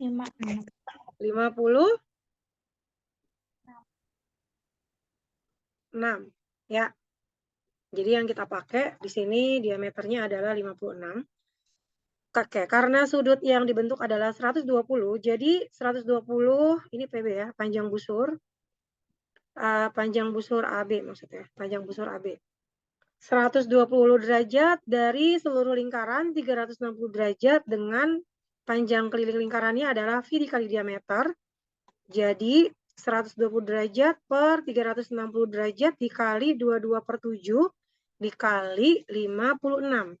Ya. Jadi yang kita pakai di sini diameternya adalah 56. Oke, karena sudut yang dibentuk adalah 120, jadi 120 ini PB ya, panjang busur. Panjang busur AB maksudnya, panjang busur AB. 120 derajat dari seluruh lingkaran, 360 derajat dengan panjang keliling lingkarannya adalah V dikali diameter. Jadi 120 derajat per 360 derajat dikali 22 per 7 dikali 56.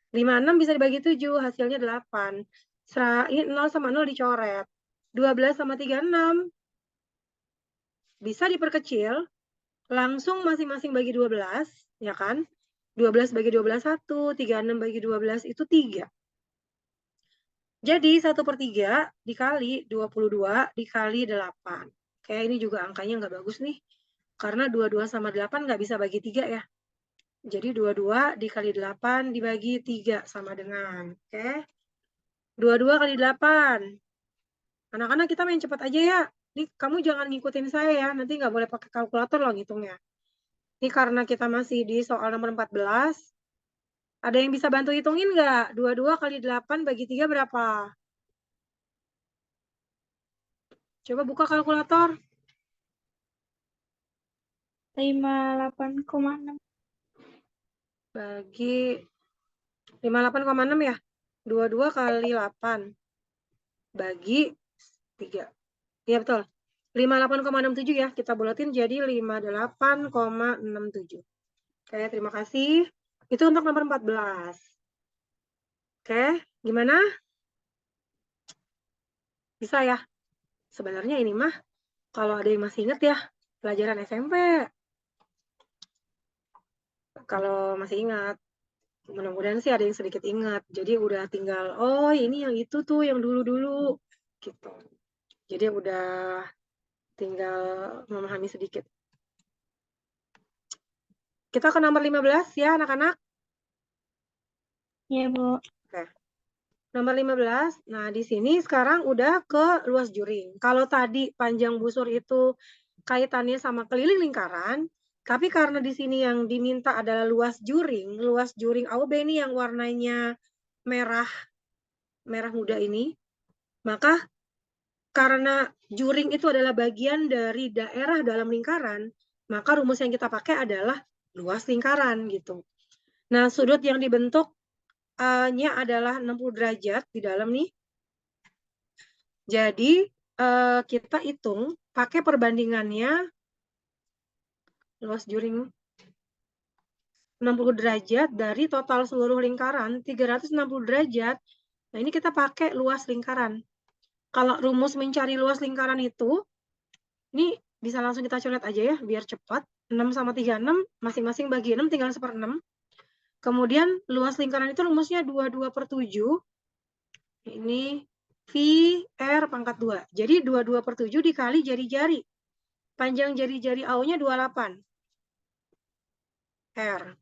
56 bisa dibagi 7, hasilnya 8. Ini 0 sama 0 dicoret. 12 sama 36 bisa diperkecil, langsung masing-masing bagi 12, ya kan? 12 bagi 12, 1, 36 bagi 12 itu 3. Jadi 1/3 dikali 22 dikali 8. Kayak ini juga angkanya nggak bagus nih. Karena 22 sama 8 nggak bisa bagi 3 ya. Jadi 22 dikali 8 dibagi 3 sama dengan. Oke. 22 kali 8. Anak-anak kita main cepat aja ya. Nih kamu jangan ngikutin saya ya. Nanti nggak boleh pakai kalkulator loh ngitungnya. Ini karena kita masih di soal nomor 14. Ada yang bisa bantu hitungin nggak? 22 kali 8 bagi 3 berapa? Coba buka kalkulator. 58,6. Bagi 58,6 ya. 22 kali 8 bagi 3. Iya betul. 58,67 ya. Kita bulatin jadi 58,67. Oke, terima kasih. Itu untuk nomor 14. Oke, gimana? Bisa ya? Sebenarnya ini mah kalau ada yang masih ingat ya, pelajaran SMP. Kalau masih ingat, mudah-mudahan sih ada yang sedikit ingat. Jadi udah tinggal, oh ini yang itu tuh yang dulu-dulu. Gitu. Jadi udah tinggal memahami sedikit. Kita ke nomor 15 ya anak-anak. Ya, Bu. Oke. Nomor 15, nah di sini sekarang udah ke luas juring. Kalau tadi panjang busur itu kaitannya sama keliling lingkaran, tapi karena di sini yang diminta adalah luas juring AOB ini yang warnanya merah muda ini, maka karena juring itu adalah bagian dari daerah dalam lingkaran, maka rumus yang kita pakai adalah luas lingkaran gitu. Nah, sudut yang dibentuk nya adalah 60 derajat di dalam nih. Jadi kita hitung pakai perbandingannya luas juring 60 derajat dari total seluruh lingkaran 360 derajat. Nah, ini kita pakai luas lingkaran. Kalau rumus mencari luas lingkaran itu, ini bisa langsung kita coret aja ya, biar cepat. 6 sama 36, masing-masing bagi 6 tinggal 1/6. Kemudian luas lingkaran itu rumusnya 22/7. Ini V R pangkat 2. Jadi 22/7 dikali jari-jari. Panjang jari-jari AO-nya 28. R.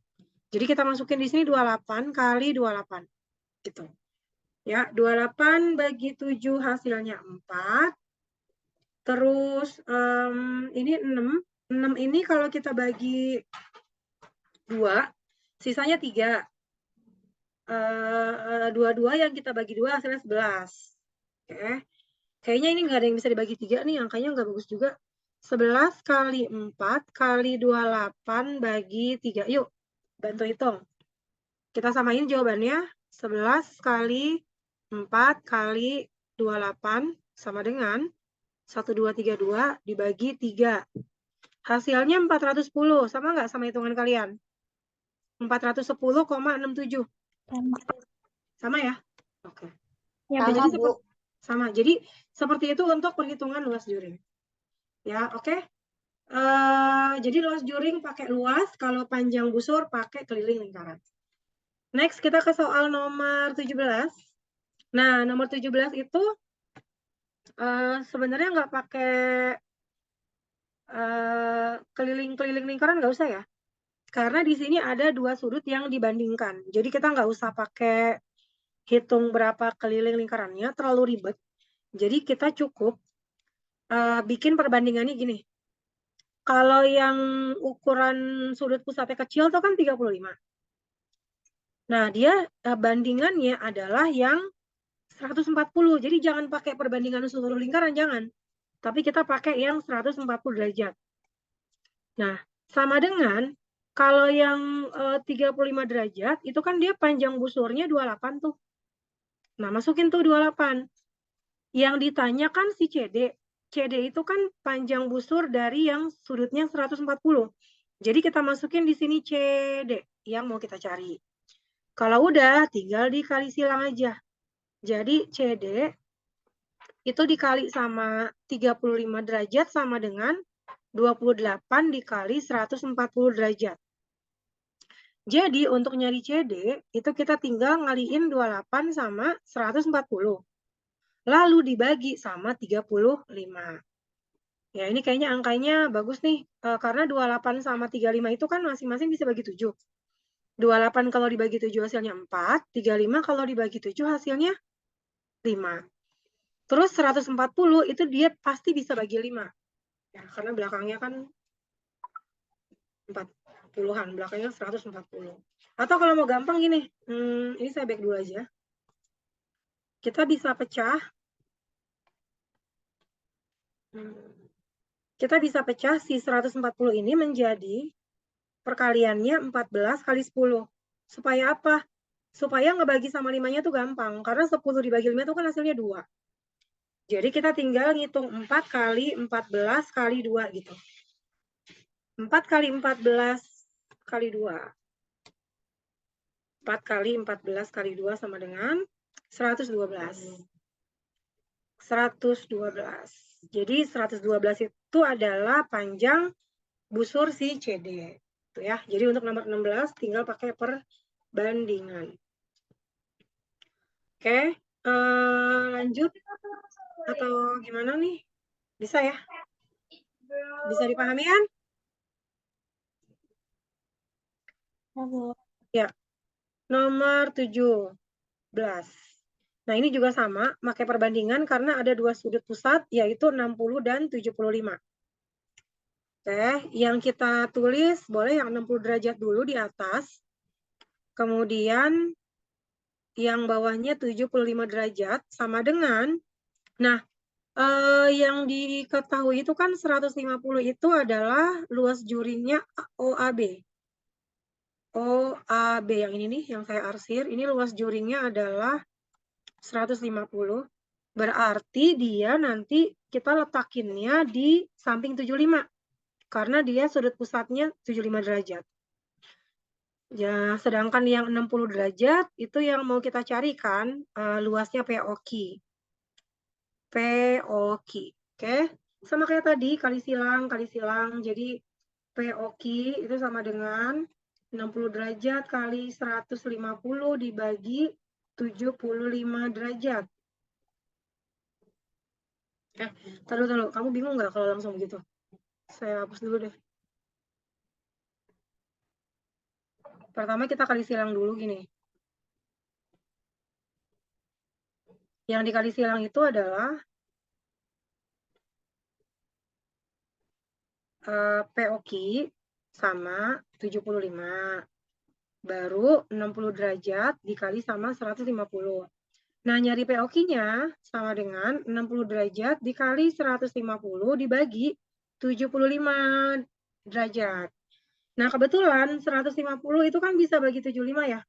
Jadi kita masukin di sini 28 kali 28. Gitu. Ya, 28 bagi 7 hasilnya 4. Terus ini 6. 6 ini kalau kita bagi 2, sisanya 3. 22 yang kita bagi 2 hasilnya 11. Oke. Kayaknya ini nggak ada yang bisa dibagi 3 nih, angkanya nggak bagus juga. 11 kali 4 kali 28 bagi 3. Yuk, bantu hitung. Kita samain jawabannya. 11 kali 4 kali 28 sama dengan 1232 dibagi 3. Hasilnya 410. Sama nggak sama hitungan kalian? 410,67. Sama ya? Oke. Ya, Jadi Bu. sama. Jadi seperti itu untuk perhitungan luas juring. Ya, oke. Jadi luas juring pakai luas, kalau panjang busur pakai keliling lingkaran. Next, kita ke soal nomor 17. Nah, nomor 17 itu sebenarnya nggak pakai keliling-keliling lingkaran, nggak usah ya. Karena di sini ada 2 sudut yang dibandingkan. Jadi kita nggak usah pakai hitung berapa keliling lingkarannya, terlalu ribet. Jadi kita cukup bikin perbandingannya gini. Kalau yang ukuran sudut pusatnya kecil itu kan 35. Nah, dia bandingannya adalah yang 140. Jadi jangan pakai perbandingan seluruh lingkaran, jangan. Tapi kita pakai yang 140 derajat. Nah, sama dengan kalau yang 35 derajat, itu kan dia panjang busurnya 28 tuh. Nah, masukin tuh 28. Yang ditanyakan si CD. CD itu kan panjang busur dari yang sudutnya 140. Jadi kita masukin di sini CD yang mau kita cari. Kalau udah, tinggal dikali silang aja. Jadi CD itu dikali sama 35 derajat sama dengan 28 dikali 140 derajat. Jadi untuk nyari CD, itu kita tinggal ngaliin 28 sama 140. lalu dibagi sama 35. Ya, ini kayaknya angkanya bagus nih, karena 28 sama 35 itu kan masing-masing bisa bagi 7. 28 kalau dibagi 7 hasilnya 4, 35 kalau dibagi 7 hasilnya 5. Terus 140 itu dia pasti bisa bagi 5. Ya, karena belakangnya kan 40-an, belakangnya 140. Atau kalau mau gampang gini, ini saya back dulu aja. Kita bisa pecah. Kita bisa pecah si 140 ini menjadi perkaliannya 14 kali 10. Supaya apa? Supaya ngebagi sama 5-nya tuh gampang. Karena 10 dibagi 5 itu kan hasilnya 2. Jadi kita tinggal ngitung 4 kali 14 kali 2 gitu. 4 kali 14 kali 2. 4 kali 14 kali 2 sama dengan 112. 112. Jadi 112 itu adalah panjang busur si CD. Tuh ya. Jadi untuk nomor 16 tinggal pakai perbandingan. Oke, lanjut atau gimana nih? Bisa ya? Bisa dipahami kan? Ya. Nomor 17. Nah, ini juga sama, pakai perbandingan karena ada dua sudut pusat, yaitu 60 dan 75. Oke, yang kita tulis boleh yang 60 derajat dulu di atas. Kemudian yang bawahnya 75 derajat sama dengan, nah, yang diketahui itu kan 150 itu adalah luas juringnya OAB. OAB yang ini nih, yang saya arsir, ini luas juringnya adalah 150. Berarti dia nanti kita letakinnya di samping 75. Karena dia sudut pusatnya 75 derajat. Ya, sedangkan yang 60 derajat itu yang mau kita carikan luasnya POQ. POQ. Oke. Sama kayak tadi, kali silang. Jadi POQ itu sama dengan 60 derajat kali 150 dibagi 75 derajat. Taruh. Kamu bingung nggak kalau langsung begitu? Saya hapus dulu deh. Pertama kita kali silang dulu gini. Yang dikali silang itu adalah POQ sama 75. Baru 60 derajat dikali sama 150. Nah, nyari POQ-nya sama dengan 60 derajat dikali 150 dibagi 75 derajat. Nah, kebetulan 150 itu kan bisa bagi 75 ya.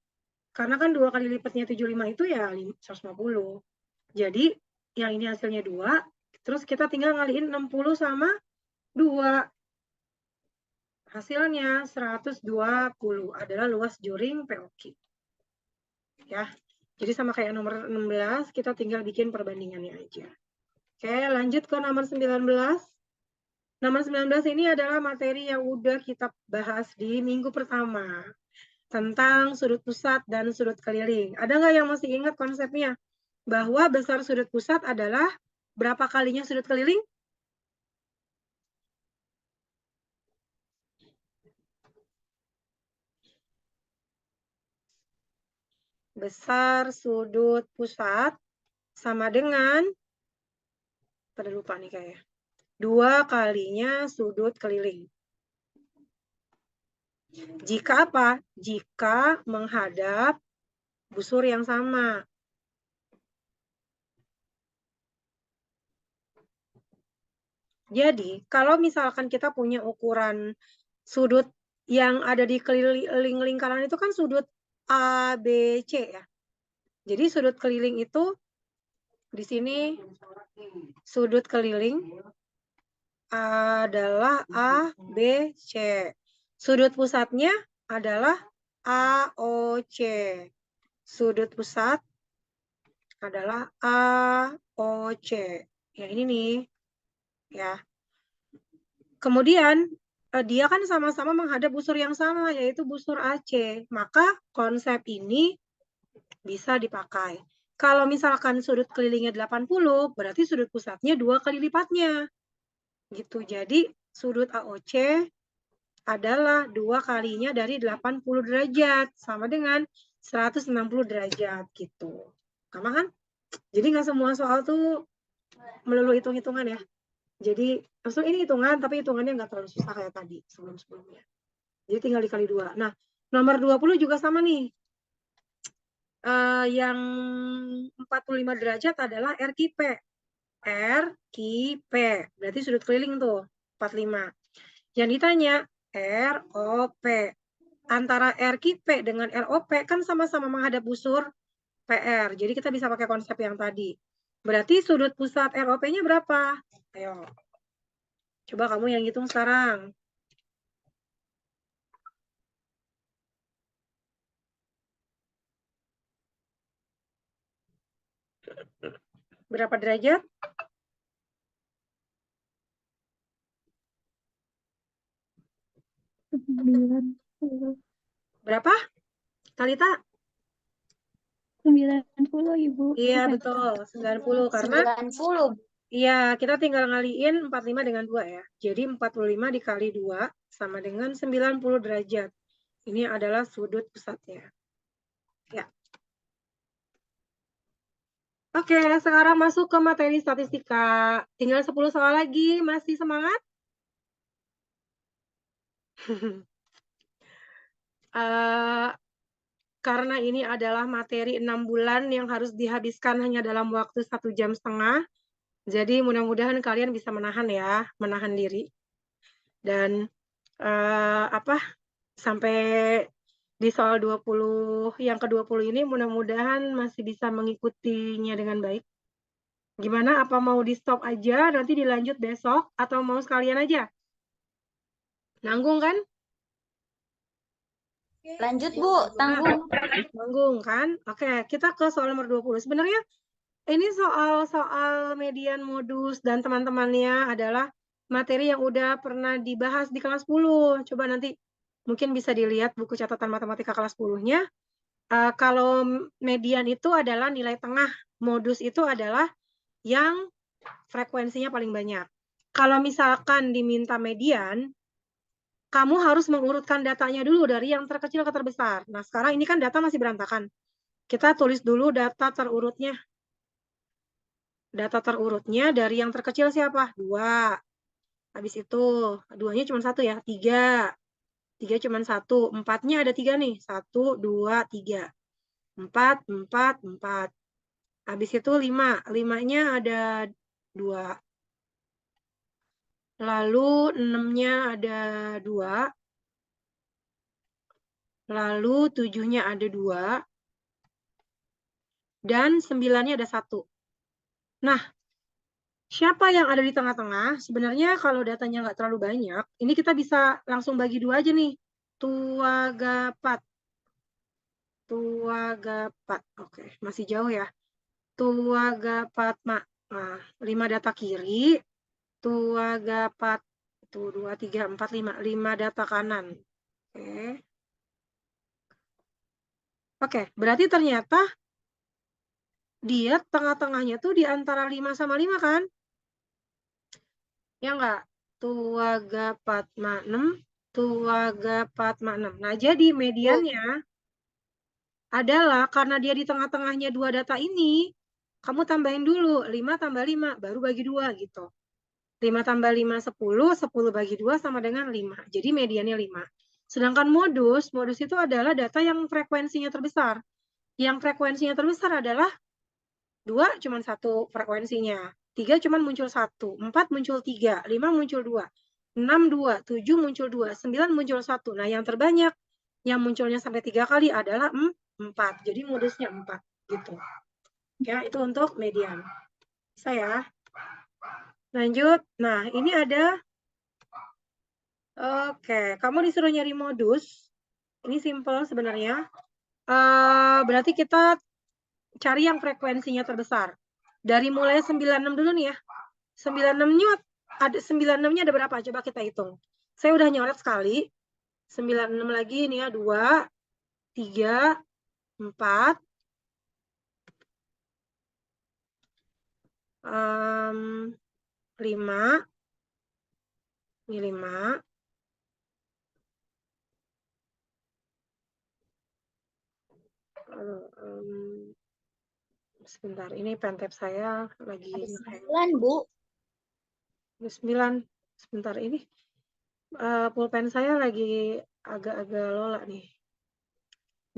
Karena kan 2 kali lipatnya 75 itu ya 150. Jadi, yang ini hasilnya 2. Terus kita tinggal ngalihin 60 sama 2. Hasilnya 120 adalah luas juring POQ. Ya. Jadi sama kayak nomor 16, kita tinggal bikin perbandingannya aja. Oke, lanjut ke nomor 19. Nomor 19 ini adalah materi yang udah kita bahas di minggu pertama. Tentang sudut pusat dan sudut keliling. Ada nggak yang masih ingat konsepnya? Bahwa besar sudut pusat adalah berapa kalinya sudut keliling? Besar sudut pusat sama dengan, pada lupa nih kayaknya, 2 kalinya sudut keliling. Jika apa? Jika menghadap busur yang sama. Jadi, kalau misalkan kita punya ukuran sudut yang ada di keliling lingkaran itu kan sudut ABC ya. Jadi sudut keliling itu di sini sudut keliling adalah ABC. Sudut pusatnya adalah AOC. Sudut pusat adalah AOC. Ya ini nih. Ya. Kemudian dia kan sama-sama menghadap busur yang sama, yaitu busur AC. Maka konsep ini bisa dipakai. Kalau misalkan sudut kelilingnya 80, berarti sudut pusatnya 2 kali lipatnya. Gitu. Jadi sudut AOC adalah 2 kalinya dari 80 derajat, sama dengan 160 derajat gitu. Gampang kan? Jadi nggak semua soal tuh melulu hitung-hitungan ya. Jadi maksud ini hitungan, tapi hitungannya nggak terlalu susah kayak tadi sebelum-sebelumnya. Jadi tinggal dikali 2. Nah, nomor 20 juga sama nih. Yang 45 derajat adalah RQP. RQP. Berarti sudut keliling tuh, 45. Yang ditanya, ROP. Antara RQP dengan ROP kan sama-sama menghadap busur PR. Jadi kita bisa pakai konsep yang tadi. Berarti sudut pusat ROP-nya berapa? Ayo. Coba kamu yang hitung sekarang. Berapa derajat? 90. Berapa? Talita? 90, Ibu. Iya, betul. 90. Karena 90. iya, kita tinggal ngaliin 45 dengan 2 ya. Jadi 45 dikali 2 sama dengan 90 derajat. Ini adalah sudut pusatnya. Ya. Oke, sekarang masuk ke materi statistika. Tinggal 10 soal lagi. Masih semangat? Karena ini adalah materi 6 bulan yang harus dihabiskan hanya dalam waktu 1,5 jam. Jadi mudah-mudahan kalian bisa menahan ya, menahan diri. Dan sampai di soal 20 yang ke-20 ini mudah-mudahan masih bisa mengikutinya dengan baik. Gimana? Apa mau di-stop aja, nanti dilanjut besok, atau mau sekalian aja? Nanggung kan? Lanjut, Bu. Tanggung. Nanggung kan? Oke, kita ke soal nomor 20. Sebenarnya ini soal median modus dan teman-temannya adalah materi yang udah pernah dibahas di kelas 10. Coba nanti mungkin bisa dilihat buku catatan matematika kelas 10-nya. Kalau median itu adalah nilai tengah, modus itu adalah yang frekuensinya paling banyak. Kalau misalkan diminta median, kamu harus mengurutkan datanya dulu dari yang terkecil ke terbesar. Nah, sekarang ini kan data masih berantakan. Kita tulis dulu data terurutnya. Data terurutnya dari yang terkecil siapa? 2. Habis itu, 2-nya cuma 1 ya, 3. 3 cuma 1. 4-nya ada 3 nih. 1, 2, 3. 4, 4, 4. Habis itu 5. 5-nya ada 2. Lalu 6-nya ada 2. Lalu 7-nya ada 2. Dan 9-nya ada 1. Nah, siapa yang ada di tengah-tengah? Sebenarnya kalau datanya nggak terlalu banyak, ini kita bisa langsung bagi 2 aja nih. Tuagapat. Tuagapat. Oke, masih jauh ya. Tuagapatma. Nah, 5 data kiri. Tuagapat. Itu 2, 3, 4, 5. 5 data kanan. Oke. Oke, berarti ternyata dia tengah-tengahnya tuh di antara 5 sama 5 kan? Ya enggak? Tuagapatma 6, Tuagapatma 6. Nah, jadi mediannya adalah karena dia di tengah-tengahnya 2 data ini, kamu tambahin dulu 5 tambah 5, baru bagi 2 gitu. 5 tambah 5, 10, 10 bagi 2 sama dengan 5. Jadi mediannya 5. Sedangkan modus itu adalah data yang frekuensinya terbesar. Yang frekuensinya terbesar adalah 2 cuma 1 frekuensinya. 3 cuma muncul 1. 4 muncul 3. 5 muncul 2. 6 2. 7 muncul 2. 9 muncul 1. Nah, yang terbanyak yang munculnya sampai 3 kali adalah 4. Jadi modusnya 4 gitu. Ya, itu untuk median. Bisa ya? Lanjut. Nah, ini ada oke, kamu disuruh nyari modus. Ini simple sebenarnya. Berarti kita cari yang frekuensinya terbesar. Dari mulai 96 dulu nih ya. 96-nya ada berapa? Coba kita hitung. Saya udah nyoret sekali. 96 lagi ini ya, 2, 3, 4, 5. Ini 5. Sebentar, ini pentap saya lagi Ada nge-hang. 9, Bu. Ada 9. Sebentar, ini pulpen saya lagi agak-agak lola nih.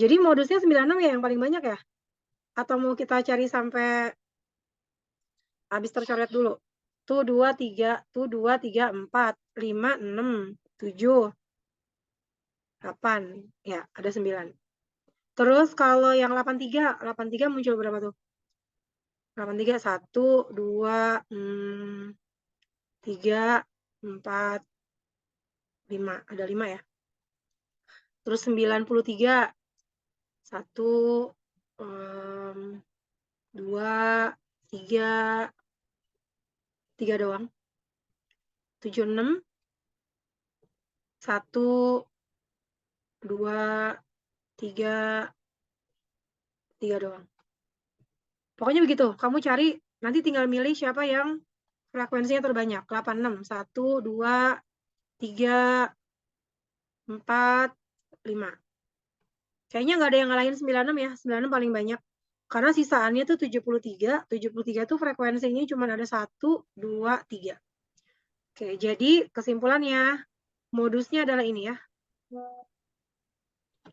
Jadi modusnya 96 ya yang paling banyak ya? Atau mau kita cari sampai habis tercoret dulu? Tuh 2, 3, 4, 5, 6, 7, 8. Ya, ada 9. Terus kalau yang 83 muncul berapa tuh? 83, 1, 2, 3, 4, 5. Ada 5 ya. Terus 93. 1, 2, 3. 3 doang. 76. 1, 2, 3. 3 doang. Pokoknya begitu. Kamu cari, nanti tinggal milih siapa yang frekuensinya terbanyak. 86. 1, 2, 3, 4, 5. Kayaknya nggak ada yang ngalahin 96 ya. 96 paling banyak. Karena sisaannya tuh 73. 73 tuh frekuensinya cuma ada 1, 2, 3. Oke, jadi kesimpulannya modusnya adalah ini ya.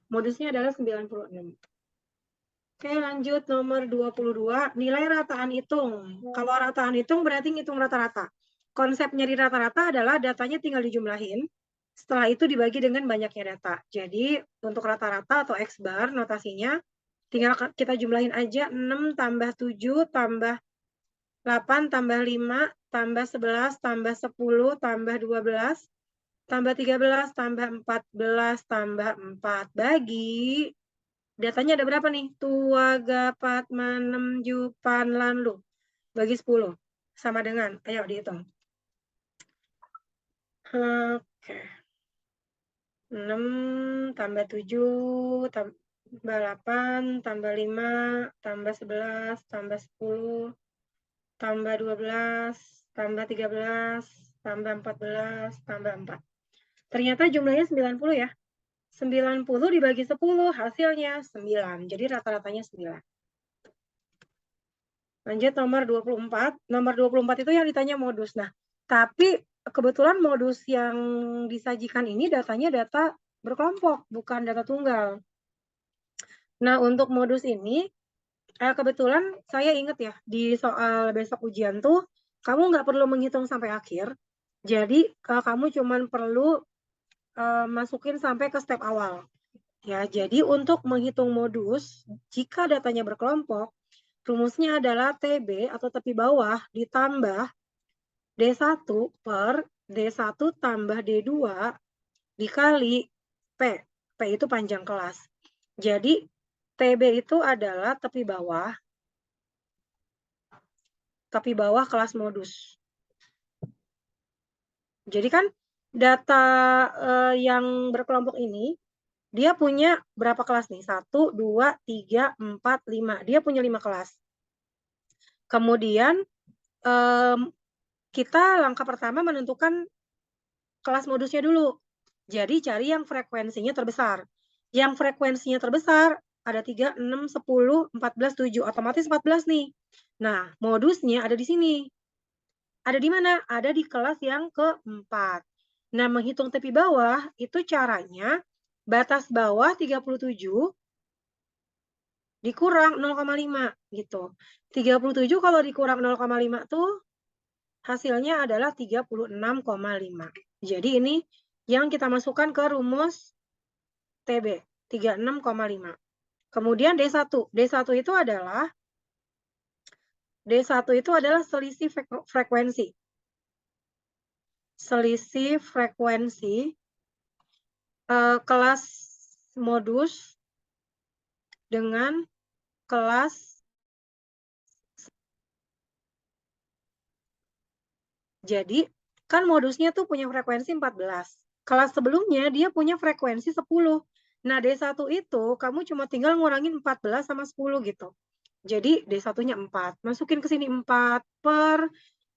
Modusnya adalah 96. Oke, lanjut nomor 22. Nilai rataan hitung. Kalau rataan hitung berarti ngitung rata-rata. Konsepnya di rata-rata adalah datanya tinggal dijumlahin. Setelah itu dibagi dengan banyaknya data. Jadi untuk rata-rata atau X bar notasinya tinggal kita jumlahin aja 6 tambah 7 tambah 8 tambah 5 tambah 11 tambah 10 tambah 12 tambah 13 tambah 14 tambah 4 bagi datanya ada berapa nih? Tua, gapat, manem, jupan, lanlu. Bagi 10. Sama dengan, ayo dihitung. Oke. 6 tambah 7 tambah 8 tambah 5 tambah 11 tambah 10 tambah 12 tambah 13 tambah 14 tambah 4. Ternyata jumlahnya 90 ya. 90 dibagi 10 hasilnya 9. Jadi rata-ratanya 9. Lanjut nomor 24. Nomor 24 itu yang ditanya modus. Nah, tapi kebetulan modus yang disajikan ini datanya data berkelompok, bukan data tunggal. Nah, untuk modus ini, kebetulan saya ingat ya, di soal besok ujian tuh, kamu nggak perlu menghitung sampai akhir. Jadi, kamu cuma perlu masukin sampai ke step awal. Ya, jadi untuk menghitung modus, jika datanya berkelompok, rumusnya adalah TB atau tepi bawah ditambah D1 per D1 tambah D2 dikali P. P itu panjang kelas. Jadi TB itu adalah tepi bawah kelas modus. Jadi kan data yang berkelompok ini, dia punya berapa kelas nih? 1, 2, 3, 4, 5. Dia punya 5 kelas. Kemudian kita langkah pertama menentukan kelas modusnya dulu. Jadi cari yang frekuensinya terbesar. Yang frekuensinya terbesar ada 3, 6, 10, 14, 7. Otomatis 14 nih. Nah, modusnya ada di sini. Ada di mana? Ada di kelas yang keempat. Nah, menghitung tepi bawah itu caranya batas bawah 37 dikurang 0,5 gitu. 37 kalau dikurang 0,5 tuh hasilnya adalah 36,5. Jadi ini yang kita masukkan ke rumus TB, 36,5. Kemudian D1. D1 itu adalah selisih frekuensi. Selisih frekuensi kelas modus dengan kelas. Jadi, kan modusnya tuh punya frekuensi 14. Kelas sebelumnya dia punya frekuensi 10. Nah, D1 itu kamu cuma tinggal ngurangin 14 sama 10 gitu. Jadi D1-nya 4. Masukin ke sini 4 per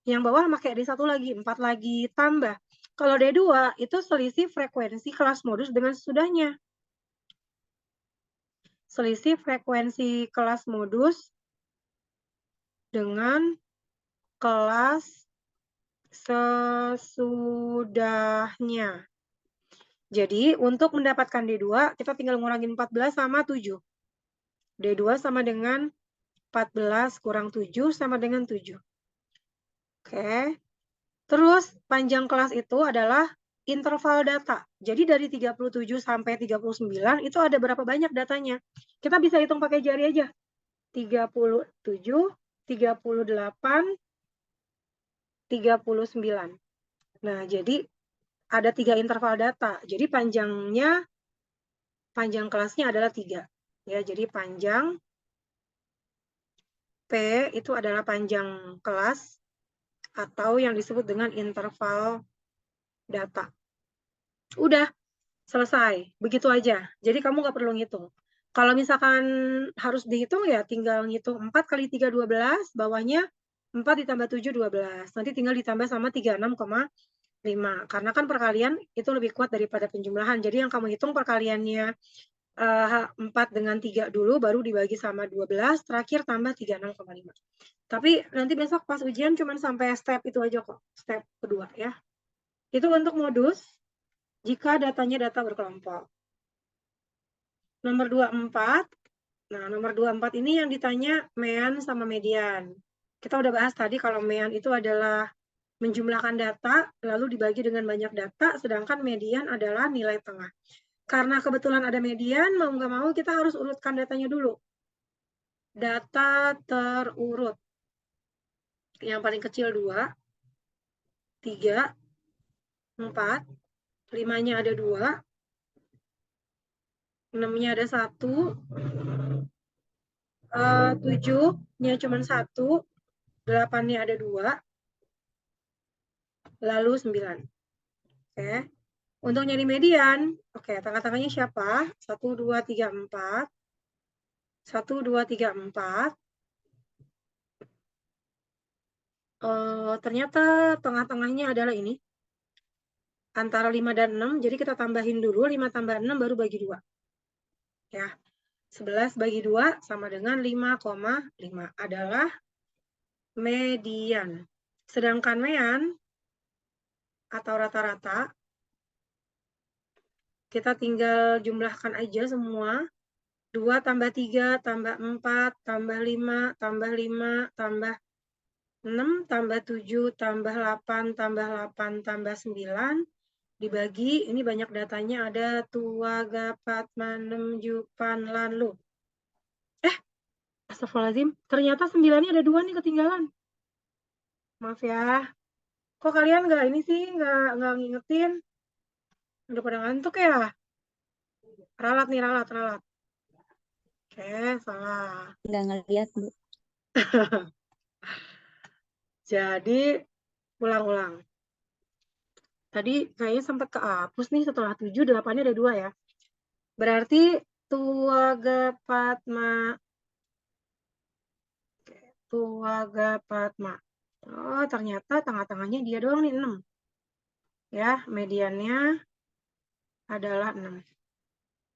yang bawah pakai D1 lagi, 4 lagi, tambah. Kalau D2 itu selisih frekuensi kelas modus dengan sesudahnya. Selisih frekuensi kelas modus dengan kelas sesudahnya. Jadi, untuk mendapatkan D2, kita tinggal ngurangin 14 sama 7. D2 sama dengan 14 kurang 7 sama dengan 7. Oke. Terus, panjang kelas itu adalah interval data. Jadi, dari 37 sampai 39, itu ada berapa banyak datanya? Kita bisa hitung pakai jari aja. 37, 38, 39. Nah, jadi ada 3 interval data. Jadi panjang kelasnya adalah 3. Ya, jadi panjang P itu adalah panjang kelas atau yang disebut dengan interval data. Udah, selesai. Begitu aja. Jadi kamu nggak perlu ngitung. Kalau misalkan harus dihitung ya tinggal ngitung 4 kali 3, 12, bawahnya 4 ditambah 7, 12. Nanti tinggal ditambah sama 36,5. Karena kan perkalian itu lebih kuat daripada penjumlahan. Jadi yang kamu hitung perkaliannya 4 dengan 3 dulu, baru dibagi sama 12, terakhir tambah 36,5. Tapi nanti besok pas ujian cuma sampai step itu aja kok, step kedua ya. Itu untuk modus jika datanya data berkelompok. Nomor 24. Nah, nomor 24 ini yang ditanya mean sama median. Kita udah bahas tadi kalau mean itu adalah menjumlahkan data, lalu dibagi dengan banyak data, sedangkan median adalah nilai tengah. Karena kebetulan ada median, mau nggak mau kita harus urutkan datanya dulu. Data terurut. Yang paling kecil 2, 3, 4, 5-nya ada 2, 6-nya ada 1, 7-nya cuma 1, 8-nya ada 2, lalu 9. Oke. Untuk nyari median, oke, tengah-tengahnya siapa? 1, 2, 3, 4. 1, 2, 3, 4. Ternyata tengah-tengahnya adalah ini. Antara 5 dan 6, jadi kita tambahin dulu, 5 tambah 6 baru bagi 2. Ya, 11 bagi 2 sama dengan 5,5 adalah median. Sedangkan mean atau rata-rata, kita tinggal jumlahkan aja semua. 2 tambah 3 tambah 4 tambah 5 tambah 5 tambah 6 tambah 7 tambah 8 tambah 8 tambah 9 dibagi, ini banyak datanya, ada Tua, Gapat, Manem, Jupan, Lanlu. Astagfirullahaladzim, ternyata 9-nya ada 2 nih ketinggalan. Maaf ya. Kok kalian nggak ini sih, nggak ngingetin? Udah pada ngantuk ya? Ralat nih, ralat. Oke, salah. Nggak ngeliat, Bu. Jadi, ulang-ulang. Tadi kayaknya sempat kehapus nih setelah 7, 8-nya ada 2 ya. Berarti Tuagapatma. Oh, ternyata tengah-tengahnya dia doang nih, 6. Ya, mediannya adalah 6.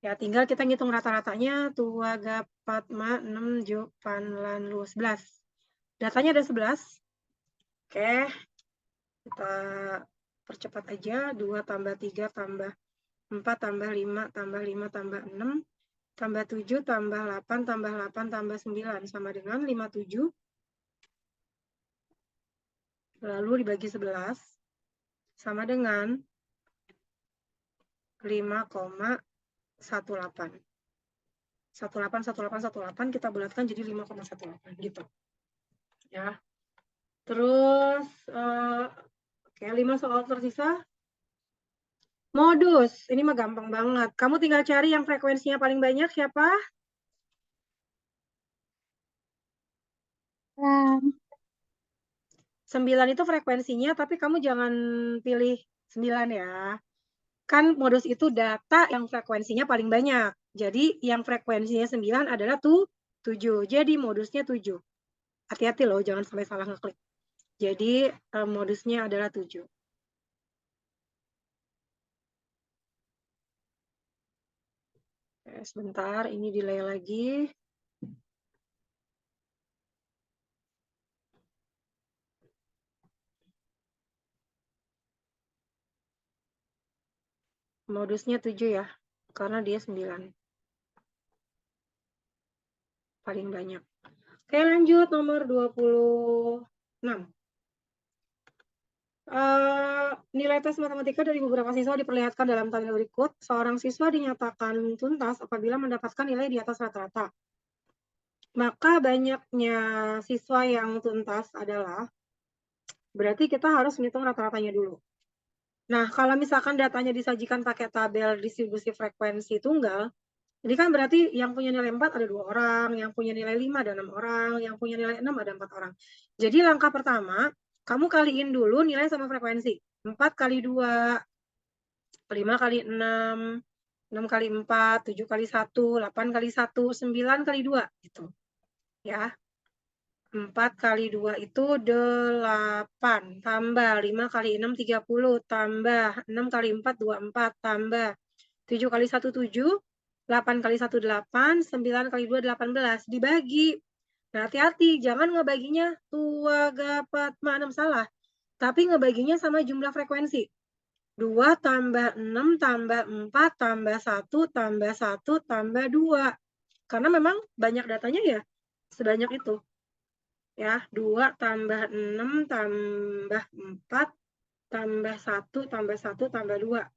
Ya, tinggal kita ngitung rata-ratanya. Tuagapatma 6, Jupan, Lanlu 11. Datanya ada 11. Oke, kita percepat aja. 2 tambah 3 tambah 4 tambah 5 tambah 5 tambah 6 tambah 7 tambah 8 tambah 8 tambah 9 sama dengan 57. Lalu dibagi 11 sama dengan 5,18. 18 kita bulatkan jadi 5,18 gitu. Ya. Terus oke, 5 soal tersisa. Modus, ini mah gampang banget. Kamu tinggal cari yang frekuensinya paling banyak siapa? 9 itu frekuensinya, tapi kamu jangan pilih 9 ya. Kan modus itu data yang frekuensinya paling banyak. Jadi yang frekuensinya 9 adalah 7. Jadi modusnya 7. Hati-hati loh, jangan sampai salah ngeklik. Jadi modusnya adalah 7. Sebentar, ini delay lagi. Modusnya 7 ya, karena dia 9. Paling banyak. Oke, lanjut nomor 26. Nilai tes matematika dari beberapa siswa diperlihatkan dalam tabel berikut. Seorang siswa dinyatakan tuntas apabila mendapatkan nilai di atas rata-rata. Maka banyaknya siswa yang tuntas adalah, berarti kita harus menghitung rata-ratanya dulu. Nah, kalau misalkan datanya disajikan pakai tabel distribusi frekuensi tunggal, ini kan berarti yang punya nilai 4 ada 2 orang, yang punya nilai 5 ada 6 orang, yang punya nilai 6 ada 4 orang. Jadi langkah pertama, kamu kaliin dulu nilai sama frekuensi. 4 kali 2, 5 kali 6, 6 kali 4, 7 kali 1, 8 kali 1, 9 kali 2. Gitu. Ya. 4 kali 2 itu 8, tambah 5 kali 6, 30, tambah 6 kali 4, 24, tambah 7 kali 1, 7, 8 kali 1, 8, 9 kali 2, 18. Dibagi. Nah, hati-hati, jangan ngebaginya 2, 4, 6, salah. Tapi ngebaginya sama jumlah frekuensi. 2 tambah 6 tambah 4 tambah 1 tambah 1 tambah 2. Karena memang banyak datanya ya sebanyak itu. Ya, 2 tambah 6 tambah 4 tambah 1 tambah 1 tambah 2.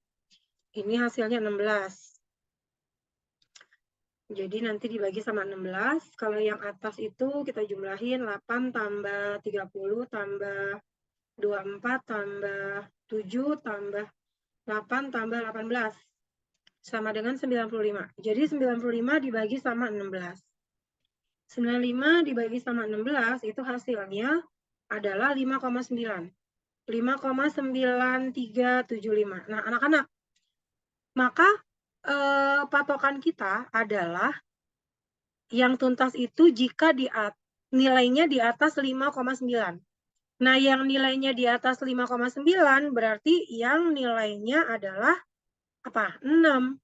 Ini hasilnya 16. Jadi nanti dibagi sama 16. Kalau yang atas itu kita jumlahin 8 tambah 30 tambah 24 tambah 7 tambah 8 tambah 18. Sama dengan 95. Jadi 95 dibagi sama 16. 95 dibagi sama 16 itu hasilnya adalah 5,9. 5,9375. Nah, anak-anak, maka patokan kita adalah yang tuntas itu jika nilainya di atas 5,9. Nah, yang nilainya di atas 5,9 berarti yang nilainya adalah apa? 6.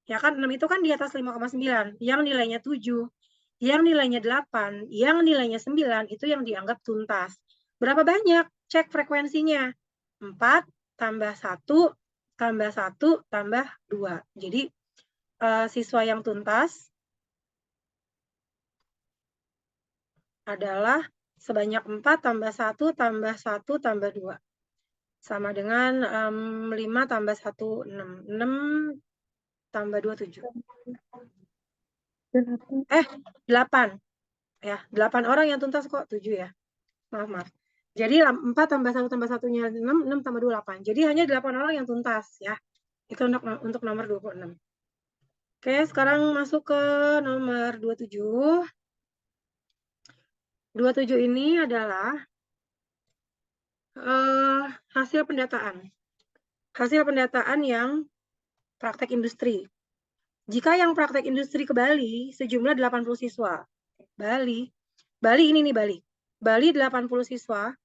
Ya kan, 6 itu kan di atas 5,9. Yang nilainya 7, yang nilainya 8, yang nilainya 9 itu yang dianggap tuntas. Berapa banyak? Cek frekuensinya. 4 tambah 1 tambah 1 tambah 2. Jadi siswa yang tuntas adalah sebanyak 4 tambah 1 tambah 1 tambah 2. Sama dengan 5 tambah 1, 6. 6 tambah 2, 7. 8. Ya, 8 orang yang tuntas kok, 7 ya. Maaf. Jadi 4 tambah 1 tambah 1-nya 6, 6 tambah 2, 8. Jadi hanya 8 orang yang tuntas ya. Itu untuk nomor 26. Oke, sekarang masuk ke nomor 27. 27 ini adalah hasil pendataan. Hasil pendataan yang praktek industri. Jika yang praktek industri ke Bali, sejumlah 80 siswa. Bali ini nih Bali. Bali 80 siswa.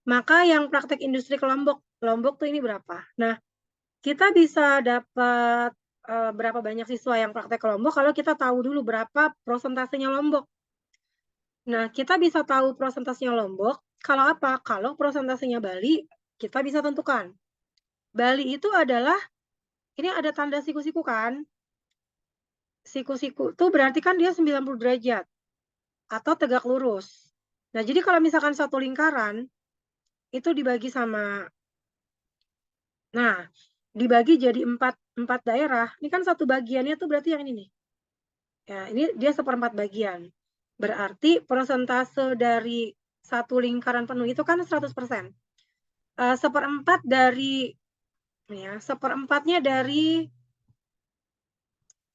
Maka yang praktek industri ke Lombok tuh ini berapa? Nah, kita bisa dapat berapa banyak siswa yang praktek ke Lombok kalau kita tahu dulu berapa prosentasenya Lombok. Nah, kita bisa tahu prosentasenya Lombok kalau apa? Kalau prosentasenya Bali, kita bisa tentukan. Bali itu adalah, ini ada tanda siku-siku kan? Siku-siku itu berarti kan dia 90 derajat atau tegak lurus. Nah, jadi kalau misalkan satu lingkaran, itu dibagi sama, nah, dibagi jadi 4 daerah. Ini kan satu bagiannya tuh berarti yang ini nih. Ya, ini dia 1/4 bagian. Berarti persentase dari satu lingkaran penuh itu kan 100%. 1/4 dari, ya, 1/4-nya dari,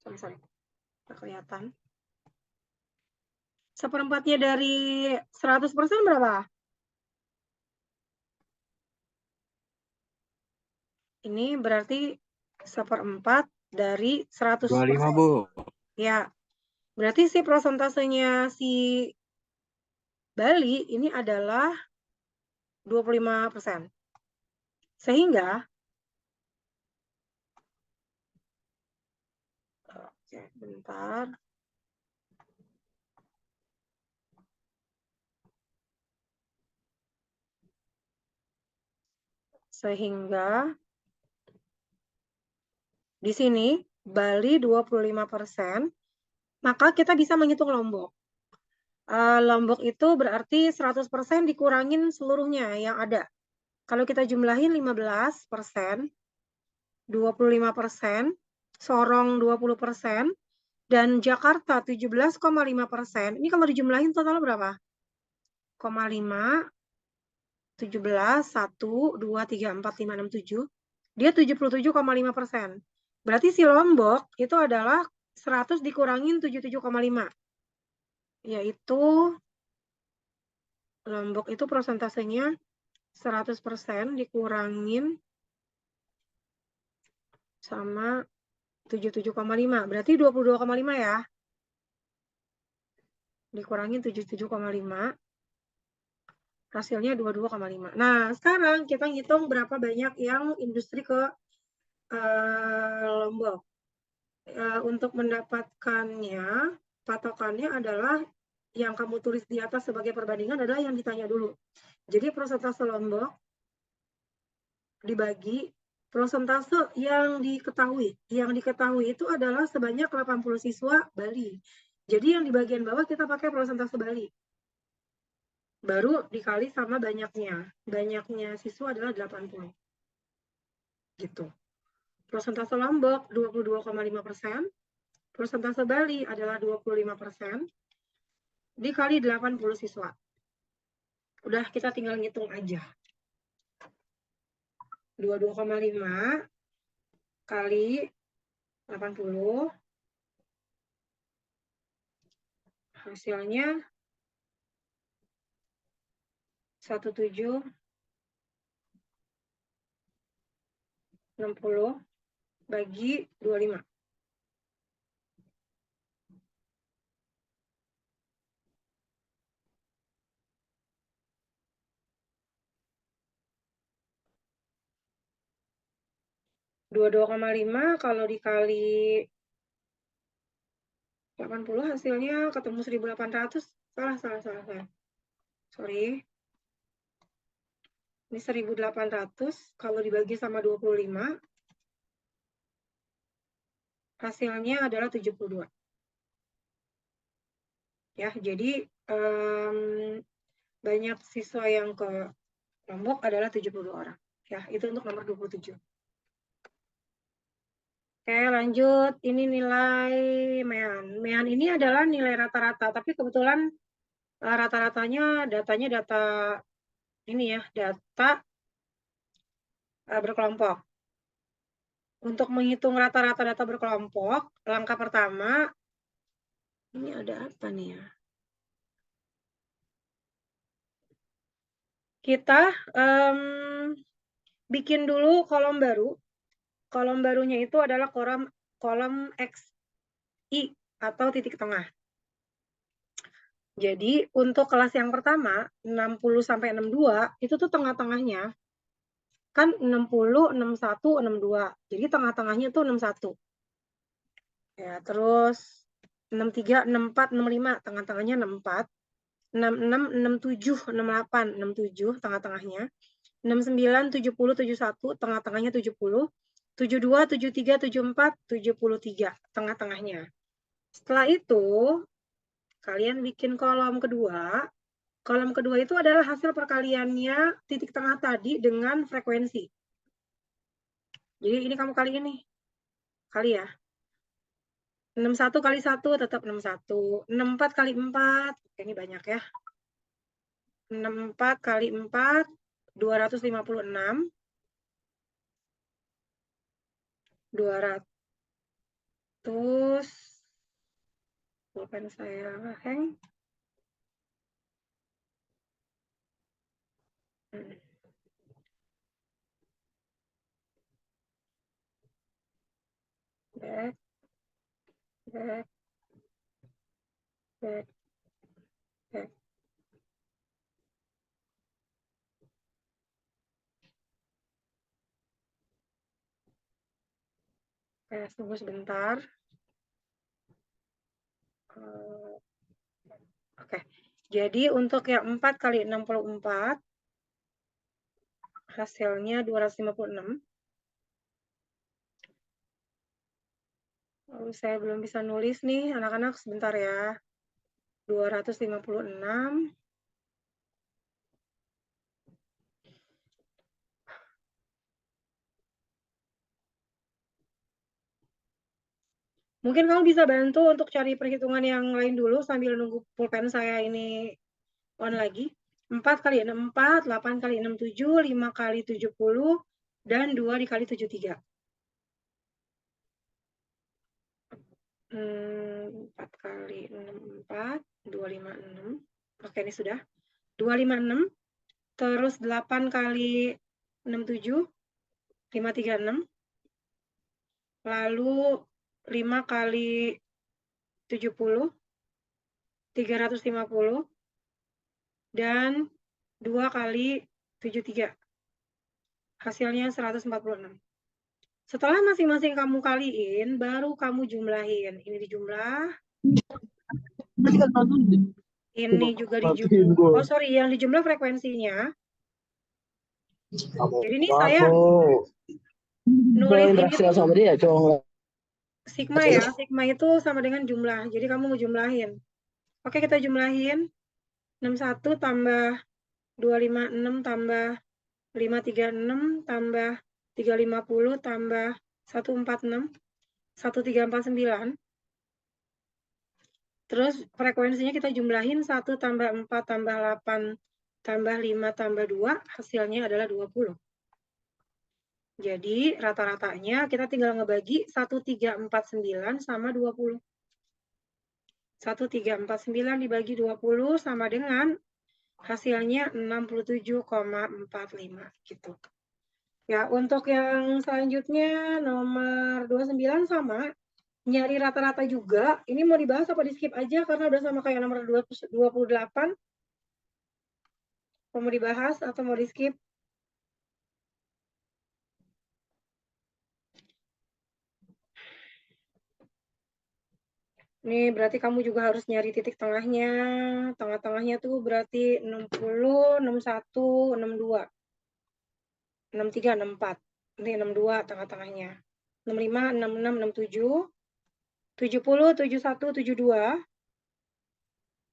sorry, nggak kelihatan. 1/4-nya dari 100% berapa? Ini berarti 1/4 dari 100%. 25, Bu. Ya, Berarti si prosentasenya si Bali ini adalah 25%. Sehingga, oke, bentar. Sehingga di sini Bali 25%, maka kita bisa menghitung Lombok. Lombok itu berarti 100% dikurangin seluruhnya yang ada. Kalau kita jumlahin 15%, 25%, Sorong 20%, dan Jakarta 17,5%. Ini kalau dijumlahin total berapa? 5, 17, 1, 2, 3, 4, 5, 6, 7. Dia 77,5%. Berarti si Lombok itu adalah 100 dikurangin 77,5. Yaitu Lombok itu prosentasenya 100% dikurangin sama 77,5. Berarti 22,5 ya. Dikurangin 77,5. Hasilnya 22,5. Nah, sekarang kita ngitung berapa banyak yang industri ke Lombok. Untuk mendapatkannya, patokannya adalah yang kamu tulis di atas sebagai perbandingan adalah yang ditanya dulu. Jadi persentase Lombok dibagi persentase yang diketahui. Yang diketahui itu adalah sebanyak 80 siswa Bali. Jadi yang di bagian bawah kita pakai persentase Bali. Baru dikali sama banyaknya. Banyaknya siswa adalah 80. Gitu. Persentase Lombok 22,5%. Persentase Bali adalah 25%. Dikali 80 siswa. Udah, kita tinggal ngitung aja. 22,5 kali 80. Hasilnya 1760 bagi 25. Dua 2,5 kalau dikali 80 hasilnya ketemu 1800. Salah. Sorry. Ini 1800 kalau dibagi sama 25 hasilnya adalah 72. Ya, jadi banyak siswa yang ke Lombok adalah 72 orang. Ya, itu untuk nomor 27. Oke, lanjut. Ini nilai MEAN. MEAN ini adalah nilai rata-rata, tapi kebetulan rata-ratanya datanya data ini ya, data berkelompok. Untuk menghitung rata-rata data berkelompok, langkah pertama, ini ada apa nih ya? Kita bikin dulu kolom baru. Kolom barunya itu adalah kolom XI atau titik tengah. Jadi untuk kelas yang pertama, 60 sampai 62, itu tuh tengah-tengahnya. Kan 60, 61, 62. Jadi tengah-tengahnya tuh 61. Ya, terus 63, 64, 65, tengah-tengahnya 64. 66, 67, 68, 67, tengah-tengahnya. 69, 70, 71, tengah-tengahnya 70. 72, 73, 74, 73, tengah-tengahnya. Setelah itu, kalian bikin kolom kedua. Kolom kedua itu adalah hasil perkaliannya titik tengah tadi dengan frekuensi. Jadi ini kamu kali ini. Kali ya. 61 kali 1 tetap 61. 64 kali 4. Ini banyak ya. 64 kali 4, 256. 200. Bukan saya hang. Back. Oke. Oke. Oke, tunggu sebentar. Oke, jadi untuk yang 4 kali 64, hasilnya 256. Lalu saya belum bisa nulis nih, anak-anak sebentar ya. 256. Mungkin kamu bisa bantu untuk cari perhitungan yang lain dulu sambil nunggu pulpen saya ini on lagi. 4 kali 64, 8 kali 67, 5 kali 70, dan 2 dikali 73. 4 kali 64, 256. Oke, ini sudah. 256, terus 8 kali 67, 536. Lalu 5 kali 70, 350. Dan 2 kali 73. Hasilnya 146. Setelah masing-masing kamu kaliin, baru kamu jumlahin. Ini dijumlah. Ini juga dijumlah. Oh, sorry, yang dijumlah frekuensinya. Jadi ini saya nulis ini tuh sama dia, sigma ya. Sigma itu sama dengan jumlah. Jadi kamu mau jumlahin. Oke, kita jumlahin. 61 tambah 256 tambah 536 tambah 350 tambah 146, 1349. Terus frekuensinya kita jumlahin 1 tambah 4 tambah 8 tambah 5 tambah 2, hasilnya adalah 20. Jadi rata-ratanya kita tinggal ngebagi 1349 sama 20. 1349 dibagi 20 sama dengan hasilnya 67,45 gitu. Ya, untuk yang selanjutnya nomor 29 sama, nyari rata-rata juga. Ini mau dibahas apa di skip aja karena udah sama kayak nomor 28. Mau dibahas atau mau di skip? Nih, berarti kamu juga harus nyari titik tengahnya. Tengah-tengahnya tuh berarti 60, 61, 62. 63, 64. Ini 62 tengah-tengahnya. 65, 66, 67. 70, 71, 72.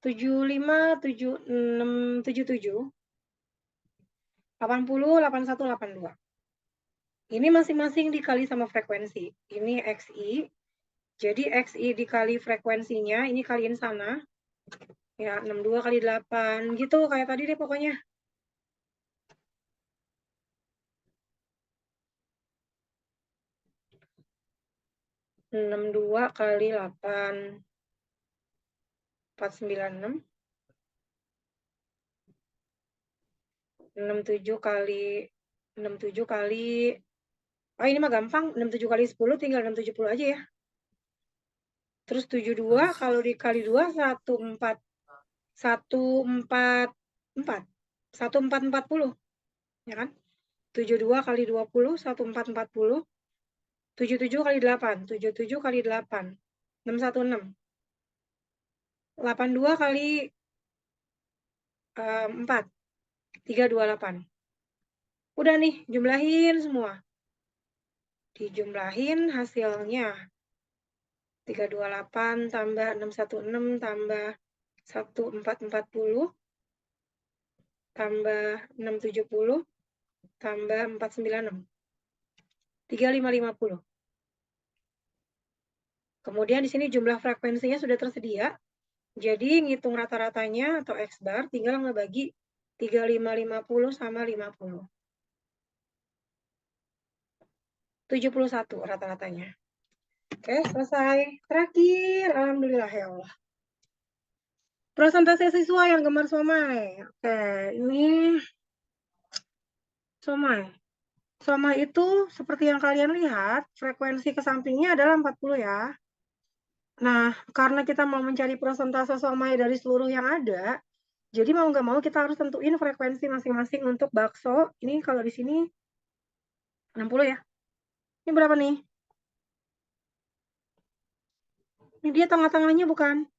75, 76, 77. 80, 81, 82. Ini masing-masing dikali sama frekuensi. Ini XI. Jadi XI dikali frekuensinya, ini kaliin sana. Ya, 62 kali 8. Gitu, kayak tadi deh pokoknya. Enam dua kali 8. 496. 67 kali 67 kali. Oh, ini mah gampang. 67 kali 10 tinggal 670 aja ya. Terus 72 kalau dikali 2 14. 144. 1440. Ya kan? 72 kali 20 1440. 77 kali 8, 77 kali 8, 616. 82 kali 4, 328. Udah nih, jumlahin semua. Dijumlahin hasilnya 328 tambah 616 tambah 1440 tambah 670 tambah 496. 3550. Kemudian di sini jumlah frekuensinya sudah tersedia. Jadi ngitung rata-ratanya atau X bar tinggal ngebagi 3550 sama 50. 71 rata-ratanya. Oke, selesai. Terakhir, alhamdulillah ya Allah. Persentase siswa yang gemar somai. Oke, ini somai. Somai itu seperti yang kalian lihat, frekuensi ke sampingnya adalah 40 ya. Nah, karena kita mau mencari persentase somai dari seluruh yang ada, jadi mau nggak mau kita harus tentuin frekuensi masing-masing untuk bakso. Ini kalau di sini 60 ya. Ini berapa nih? Ini dia tengah-tengahnya bukan?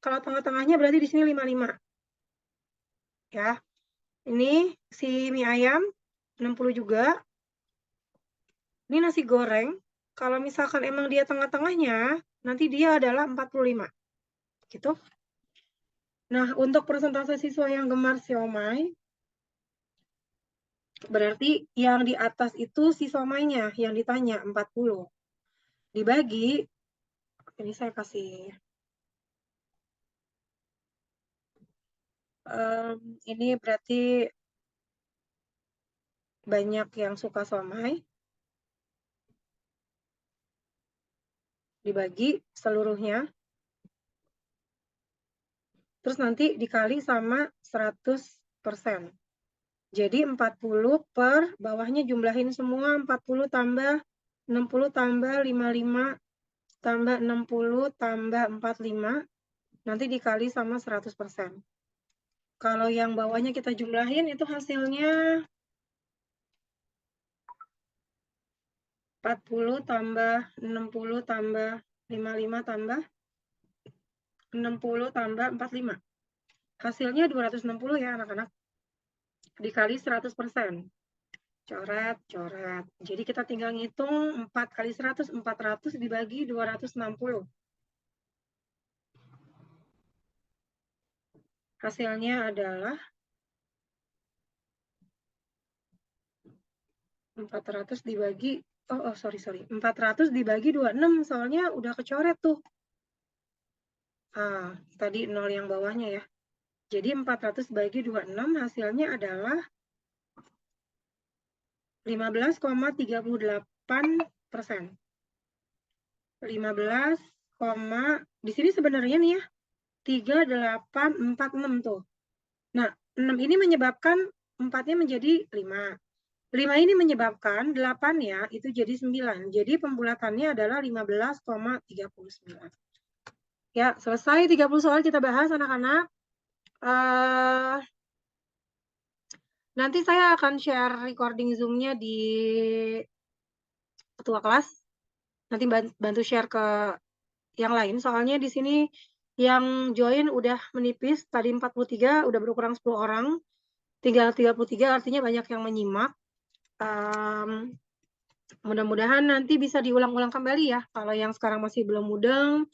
Kalau tengah-tengahnya berarti di sini 55. Ya. Ini si mie ayam 60 juga. Ini nasi goreng. Kalau misalkan emang dia tengah-tengahnya, nanti dia adalah 45. Gitu. Nah, untuk persentase siswa yang gemar siomay, berarti yang di atas itu si somainya yang ditanya 40. Dibagi, ini saya kasih, ini berarti banyak yang suka somai. Dibagi seluruhnya. Terus nanti dikali sama 100%. Jadi 40 per bawahnya jumlahin semua 40 tambah 60 tambah 55 tambah 60 tambah 45 nanti dikali sama 100%. Kalau yang bawahnya kita jumlahin itu hasilnya 40 tambah 60 tambah 55 tambah 60 tambah 45. Hasilnya 260 ya anak-anak. Dikali 100%. Coret, coret. Jadi kita tinggal ngitung 4 kali 100, 400 dibagi 260. Hasilnya adalah 400 dibagi, sorry. 400 dibagi 26, soalnya udah kecoret tuh. Tadi 0 yang bawahnya ya. Jadi 400 bagi 26 hasilnya adalah 15,38%. 15, di sini sebenarnya nih ya, 3846 tuh. Nah, 6 ini menyebabkan 4-nya menjadi 5. 5 ini menyebabkan 8-nya itu jadi 9. Jadi pembulatannya adalah 15,39. Ya, selesai 30 soal kita bahas anak-anak. Nanti saya akan share recording Zoom-nya di ketua kelas. Nanti bantu share ke yang lain. Soalnya di sini yang join udah menipis. Tadi 43, udah berkurang 10 orang. Tinggal 33, artinya banyak yang menyimak. Mudah-mudahan nanti bisa diulang-ulang kembali ya. Kalau yang sekarang masih belum mudeng,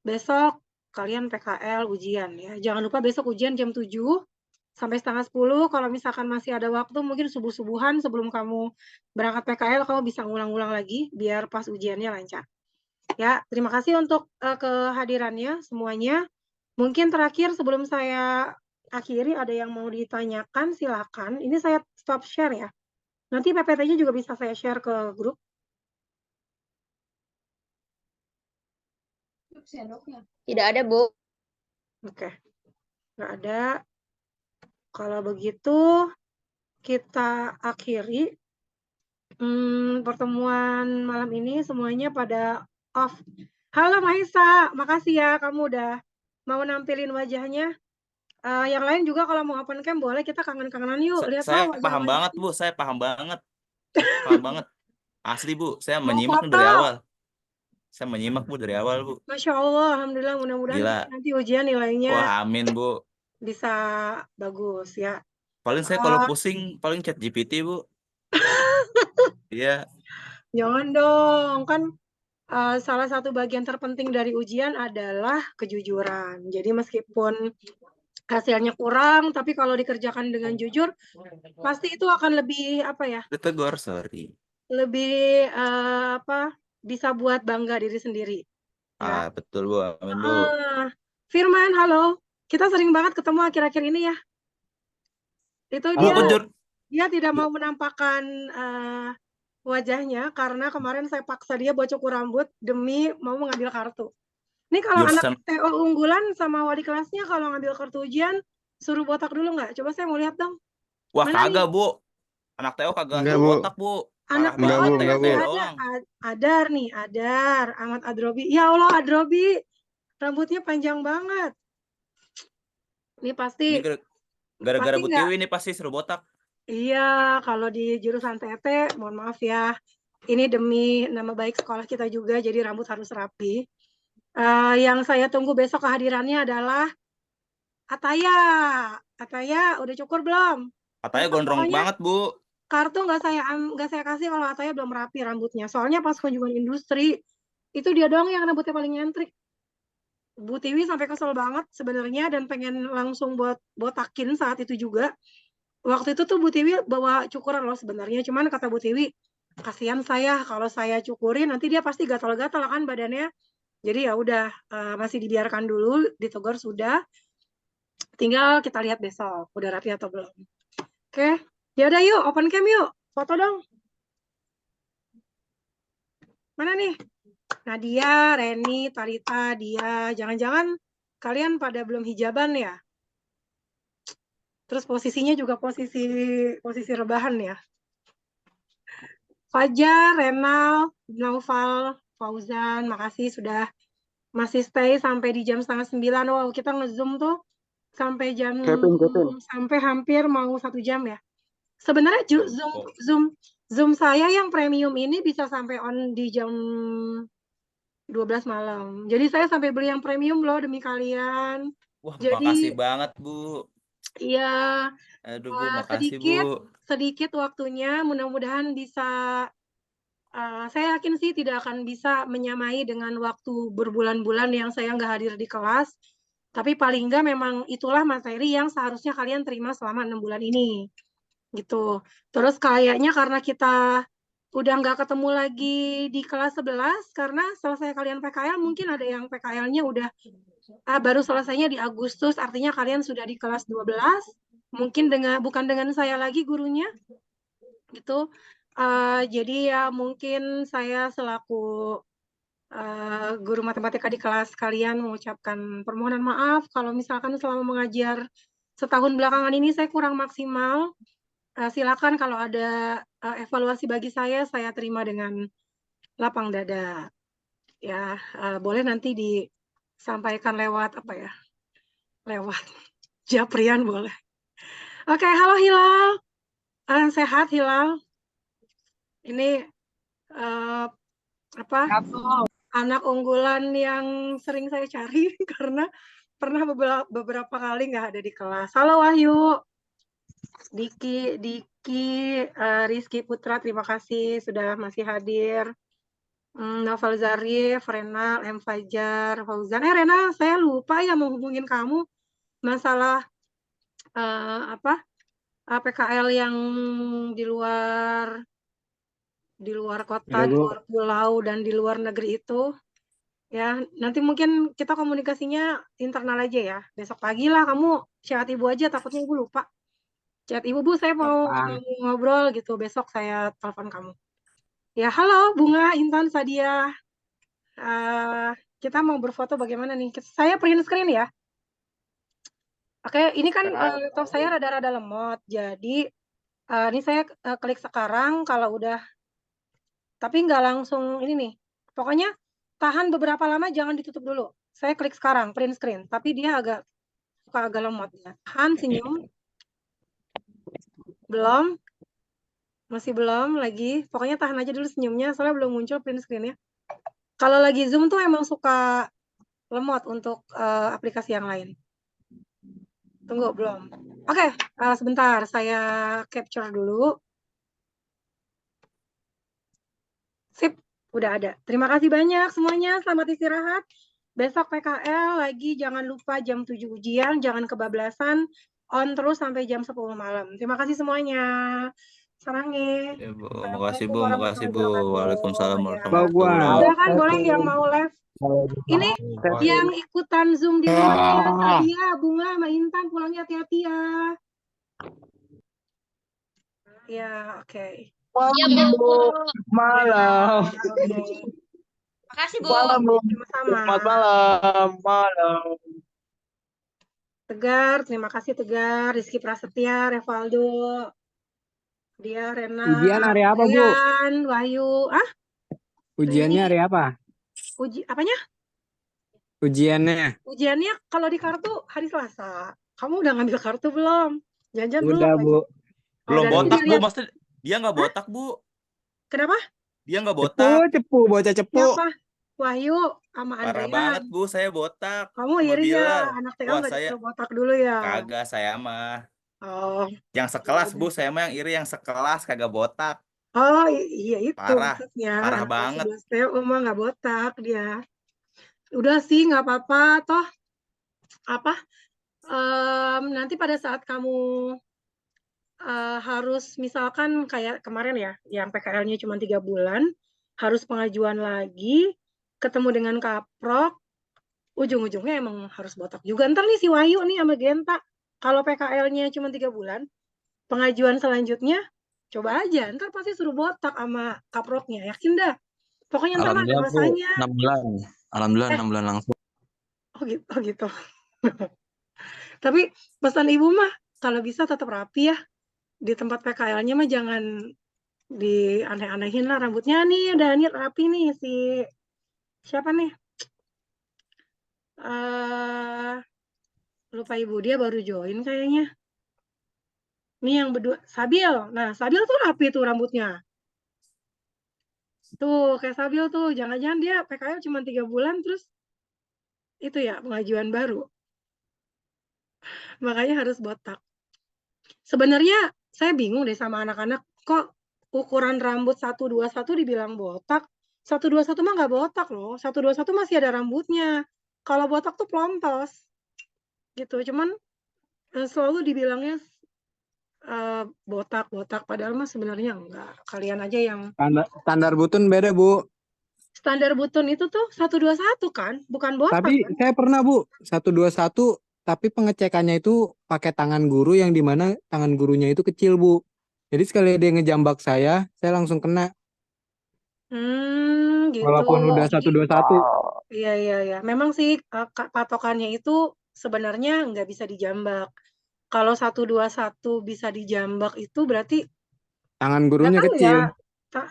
besok kalian PKL ujian ya. Jangan lupa besok ujian jam 7 sampai setengah 10. Kalau misalkan masih ada waktu, mungkin subuh-subuhan sebelum kamu berangkat PKL, kamu bisa ngulang-ulang lagi biar pas ujiannya lancar. Ya, terima kasih untuk kehadirannya semuanya. Mungkin terakhir sebelum saya akhiri, ada yang mau ditanyakan, silakan. Ini saya stop share ya. Nanti PPT-nya juga bisa saya share ke grup. Tidak ada, Bu. Oke, nggak ada. Kalau begitu, kita akhiri pertemuan malam ini. Semuanya pada off. Halo Mahisa, makasih ya kamu udah mau nampilin wajahnya. Yang lain juga kalau mau open cam boleh, kita kangen-kangenan yuk. Lihat Saya wajah paham banget, Bu. Saya paham banget. Paham banget. Asli, Bu. Saya menyimak foto. dari awal. Saya menyimak, Bu, dari awal, Bu. Masya Allah, alhamdulillah. Mudah-mudahan nanti ujian nilainya Wah, amin, Bu. bisa bagus ya. Paling saya kalau pusing, paling chat GPT, Bu. Iya. Jangan dong, kan salah satu bagian terpenting dari ujian adalah kejujuran. Jadi meskipun hasilnya kurang, tapi kalau dikerjakan dengan jujur, pasti itu akan lebih apa ya? Ditegur, sorry. Lebih bisa buat bangga diri sendiri. Ya. Betul, Bu. Amin, Bu. Firman, halo. Kita sering banget ketemu akhir-akhir ini ya. Itu dia tidak mau menampakkan wajahnya karena kemarin saya paksa dia buat cukur rambut demi mau mengambil kartu. Ini kalau anak TO unggulan sama wali kelasnya kalau ngambil kartu ujian suruh botak dulu nggak? Coba saya mau lihat dong. Wah, kagak, Bu. Anak TO kagak suruh botak, Bu. Anak Parah banget bawah tuh Enggak, Bu. masih TT ada. doang. Adar nih, Adar. Ahmad Adrobi. Ya Allah, Adrobi. Rambutnya panjang banget. Ini pasti Ini gara-gara Bu nggak. Tiwi ini pasti seru botak. Iya, kalau di jurusan TT, mohon maaf ya. Ini demi nama baik sekolah kita juga, jadi rambut harus rapi. Yang saya tunggu besok kehadirannya adalah Ataya. Ataya, udah cukur belum? Katanya Besok gondrong pokoknya banget, Bu. kartu nggak saya kasih kalau Ataya belum rapi rambutnya. Soalnya pas kunjungan industri, itu dia doang yang rambutnya paling nyentrik. Bu Tiwi sampai kesel banget sebenarnya dan pengen langsung buat botakin saat itu juga. Waktu itu tuh Bu Tiwi bawa cukuran loh sebenarnya, cuman kata Bu Tiwi, kasihan saya kalau saya cukurin nanti dia pasti gatal-gatal kan badannya. Jadi ya udah masih dibiarkan dulu, ditegur sudah. Tinggal kita lihat besok udah rapi atau belum. Oke. Ya udah yuk, open cam yuk. Foto dong. Mana nih? Nadia, Reni, Tarita, Dia. Jangan-jangan kalian pada belum hijaban ya? Terus posisinya juga posisi rebahan ya. Fajar, Renal, Naufal, Fauzan, makasih sudah masih stay sampai di jam 8:30. Wow, kita nge-zoom tuh sampai Kevin. sampai hampir mau 1 jam ya. Sebenarnya Zoom saya yang premium ini bisa sampai on di jam 12 malam. Jadi saya sampai beli yang premium loh demi kalian. Wah, Jadi makasih banget, Bu. iya, Aduh, Bu, makasih, Bu. sedikit waktunya, mudah-mudahan bisa. Saya yakin sih tidak akan bisa menyamai dengan waktu berbulan-bulan yang saya nggak hadir di kelas. Tapi paling nggak memang itulah materi yang seharusnya kalian terima selama 6 bulan ini. Gitu. Terus kayaknya karena kita udah nggak ketemu lagi di kelas 11, karena selesai kalian PKL, mungkin ada yang PKL-nya udah baru selesainya di Agustus, artinya kalian sudah di kelas 12, mungkin bukan dengan saya lagi gurunya, gitu. Jadi ya mungkin saya selaku guru matematika di kelas kalian mengucapkan permohonan maaf kalau misalkan selama mengajar setahun belakangan ini saya kurang maksimal. Silakan kalau ada evaluasi bagi saya terima dengan lapang dada. Ya, boleh nanti disampaikan lewat apa ya? Lewat Japrian boleh. Oke, halo Hilal. Sehat Hilal? Ini anak unggulan yang sering saya cari karena pernah beberapa kali nggak ada di kelas. Halo Wahyu, Diki, Rizky Putra, terima kasih sudah masih hadir. Novel Zarif, Renal, M. Fajar, Fauzan. Renal, saya lupa ya menghubungin kamu masalah PKL yang di luar kota, di luar pulau dan di luar negeri itu. Ya, nanti mungkin kita komunikasinya internal aja ya. Besok pagi lah kamu chat ibu aja, takutnya ibu lupa. Chat ibu, Bu, saya mau ngobrol gitu. Besok saya telepon kamu. Ya, halo Bunga, Intan, Sadia. Kita mau berfoto bagaimana nih? Saya print screen ya. Oke, ini kan laptop saya rada-rada lemot. Jadi, ini saya klik sekarang kalau udah. Tapi nggak langsung ini nih. Pokoknya tahan beberapa lama, jangan ditutup dulu. Saya klik sekarang, print screen. Tapi dia suka agak lemot ya. Tahan, senyum. Belum. Masih belum lagi. Pokoknya tahan aja dulu senyumnya, soalnya belum muncul print screen-nya. Kalau lagi Zoom tuh emang suka lemot untuk aplikasi yang lain. Tunggu, belum. Oke, sebentar. Saya capture dulu. Sip, udah ada. Terima kasih banyak semuanya. Selamat istirahat. Besok PKL lagi, jangan lupa jam 7 ujian, jangan kebablasan. On terus sampai jam 10 malam. Terima kasih semuanya. Sarange. Ya, Bu. Makasih, Assalamualaikum Bu. Makasih, warahmatullahi Bu. wabarakatuh. Waalaikumsalam Ya. warahmatullahi Silakan boleh yang mau live. Ini yang ikutan Zoom di rumahnya Sadia, Bunga, sama Intan pulangnya hati-hati ya. Ya, oke. Iya, Bu. Malam. Oke. Makasih, Bu. Malam, Bu. Sama-sama. Selamat malam. Malam. Tegar, terima kasih Tegar, Rizky Prasetya, Revaldo. Dia Rena, Ujian hari apa, Bu? Rian, Wahyu. Ujiannya Ini hari apa? apanya? Ujiannya. Ujiannya kalau di kartu hari Selasa. Kamu udah ngambil kartu belum? Jangan belum Udah, lagi. Bu. Belum Udah, nanti botak, Bu. dilihat. Maksudnya dia nggak botak, Bu. Kenapa? Dia nggak Cepu, botak. cepu, bocah cepu. Siapa? Wahyu sama Parah Andrean. banget, Bu. Saya botak Kamu sama iri Bilar. ya, anak TK Wah, nggak saya disuruh botak dulu ya. kagak, saya mah. Oh, Yang sekelas, udah. Bu. Saya mah yang iri yang sekelas kagak botak. Oh iya itu Parah. maksudnya. Parah Anak kelas banget. 11 TU mah nggak botak dia. Udah sih nggak apa-apa toh. Apa? Nanti pada saat kamu harus misalkan kayak kemarin ya, yang PKL-nya cuma 3 bulan, harus pengajuan lagi, ketemu dengan kaprok, ujung-ujungnya emang harus botak juga. Ntar nih si Wahyu nih sama Genta, kalau PKL-nya cuma 3 bulan, pengajuan selanjutnya coba aja, ntar pasti suruh botak sama kaproknya, yakin dah. Pokoknya ntar mah ada Alhamdulillah Bu, masanya. 6 bulan. Alhamdulillah Eh, 6 bulan langsung. oh gitu. Tapi pesan ibu mah kalau bisa tetap rapi ya. Di tempat PKL-nya mah jangan di aneh-anehin lah rambutnya nih, udah nih rapi nih si siapa nih? Lupa ibu dia baru join kayaknya. Nih yang berdua Sabil. Nah, Sabil tuh rapi tuh rambutnya. Tuh, kayak Sabil tuh, jangan-jangan dia PKL cuma 3 bulan terus itu ya pengajuan baru. Makanya harus botak. Sebenarnya saya bingung deh sama anak-anak, kok ukuran rambut 121 dibilang botak, 121 mah nggak botak loh, 121 masih ada rambutnya. Kalau botak tuh pelontos, gitu. Cuman selalu dibilangnya botak, padahal mah sebenarnya enggak. Kalian aja yang Standar butun beda, Bu. standar butun itu tuh 121 kan, bukan botak Tapi kan? saya pernah, Bu, 121, tapi pengecekannya itu pakai tangan guru yang dimana tangan gurunya itu kecil, Bu. Jadi sekali dia ngejambak saya langsung kena. Gitu. Walaupun udah Jadi 121. iya. Memang sih patokannya itu sebenarnya nggak bisa dijambak. Kalau 121 bisa dijambak itu berarti Tangan nggak gurunya tahu kecil. ya.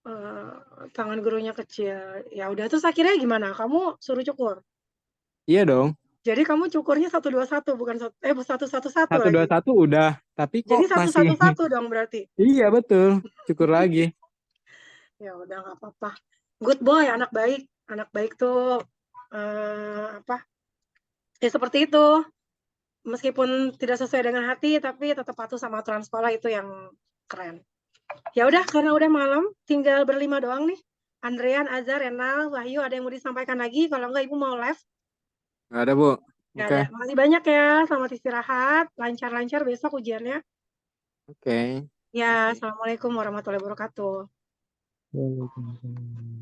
Eh, tangan gurunya kecil. Ya udah terus akhirnya gimana? Kamu suruh cukur. Iya dong. Jadi kamu cukurnya 121 bukan 111 lagi. 121 udah, tapi Jadi kok masih 111 dong berarti. iya betul, cukur lagi. Ya udah nggak apa-apa. Good boy, anak baik. Anak baik tuh apa? Ya seperti itu. Meskipun tidak sesuai dengan hati, tapi tetap patuh sama aturan sekolah itu yang keren. Ya udah, karena udah malam, tinggal berlima doang nih. Andrean, Azhar, Renal, Wahyu, ada yang mau disampaikan lagi? Kalau enggak, Ibu mau live. Nggak ada, Bu. Nggak Oke. ada. Makasih banyak ya. Selamat istirahat. Lancar-lancar besok ujiannya. Oke. Ya, Assalamualaikum warahmatullahi wabarakatuh. Waalaikumsalam.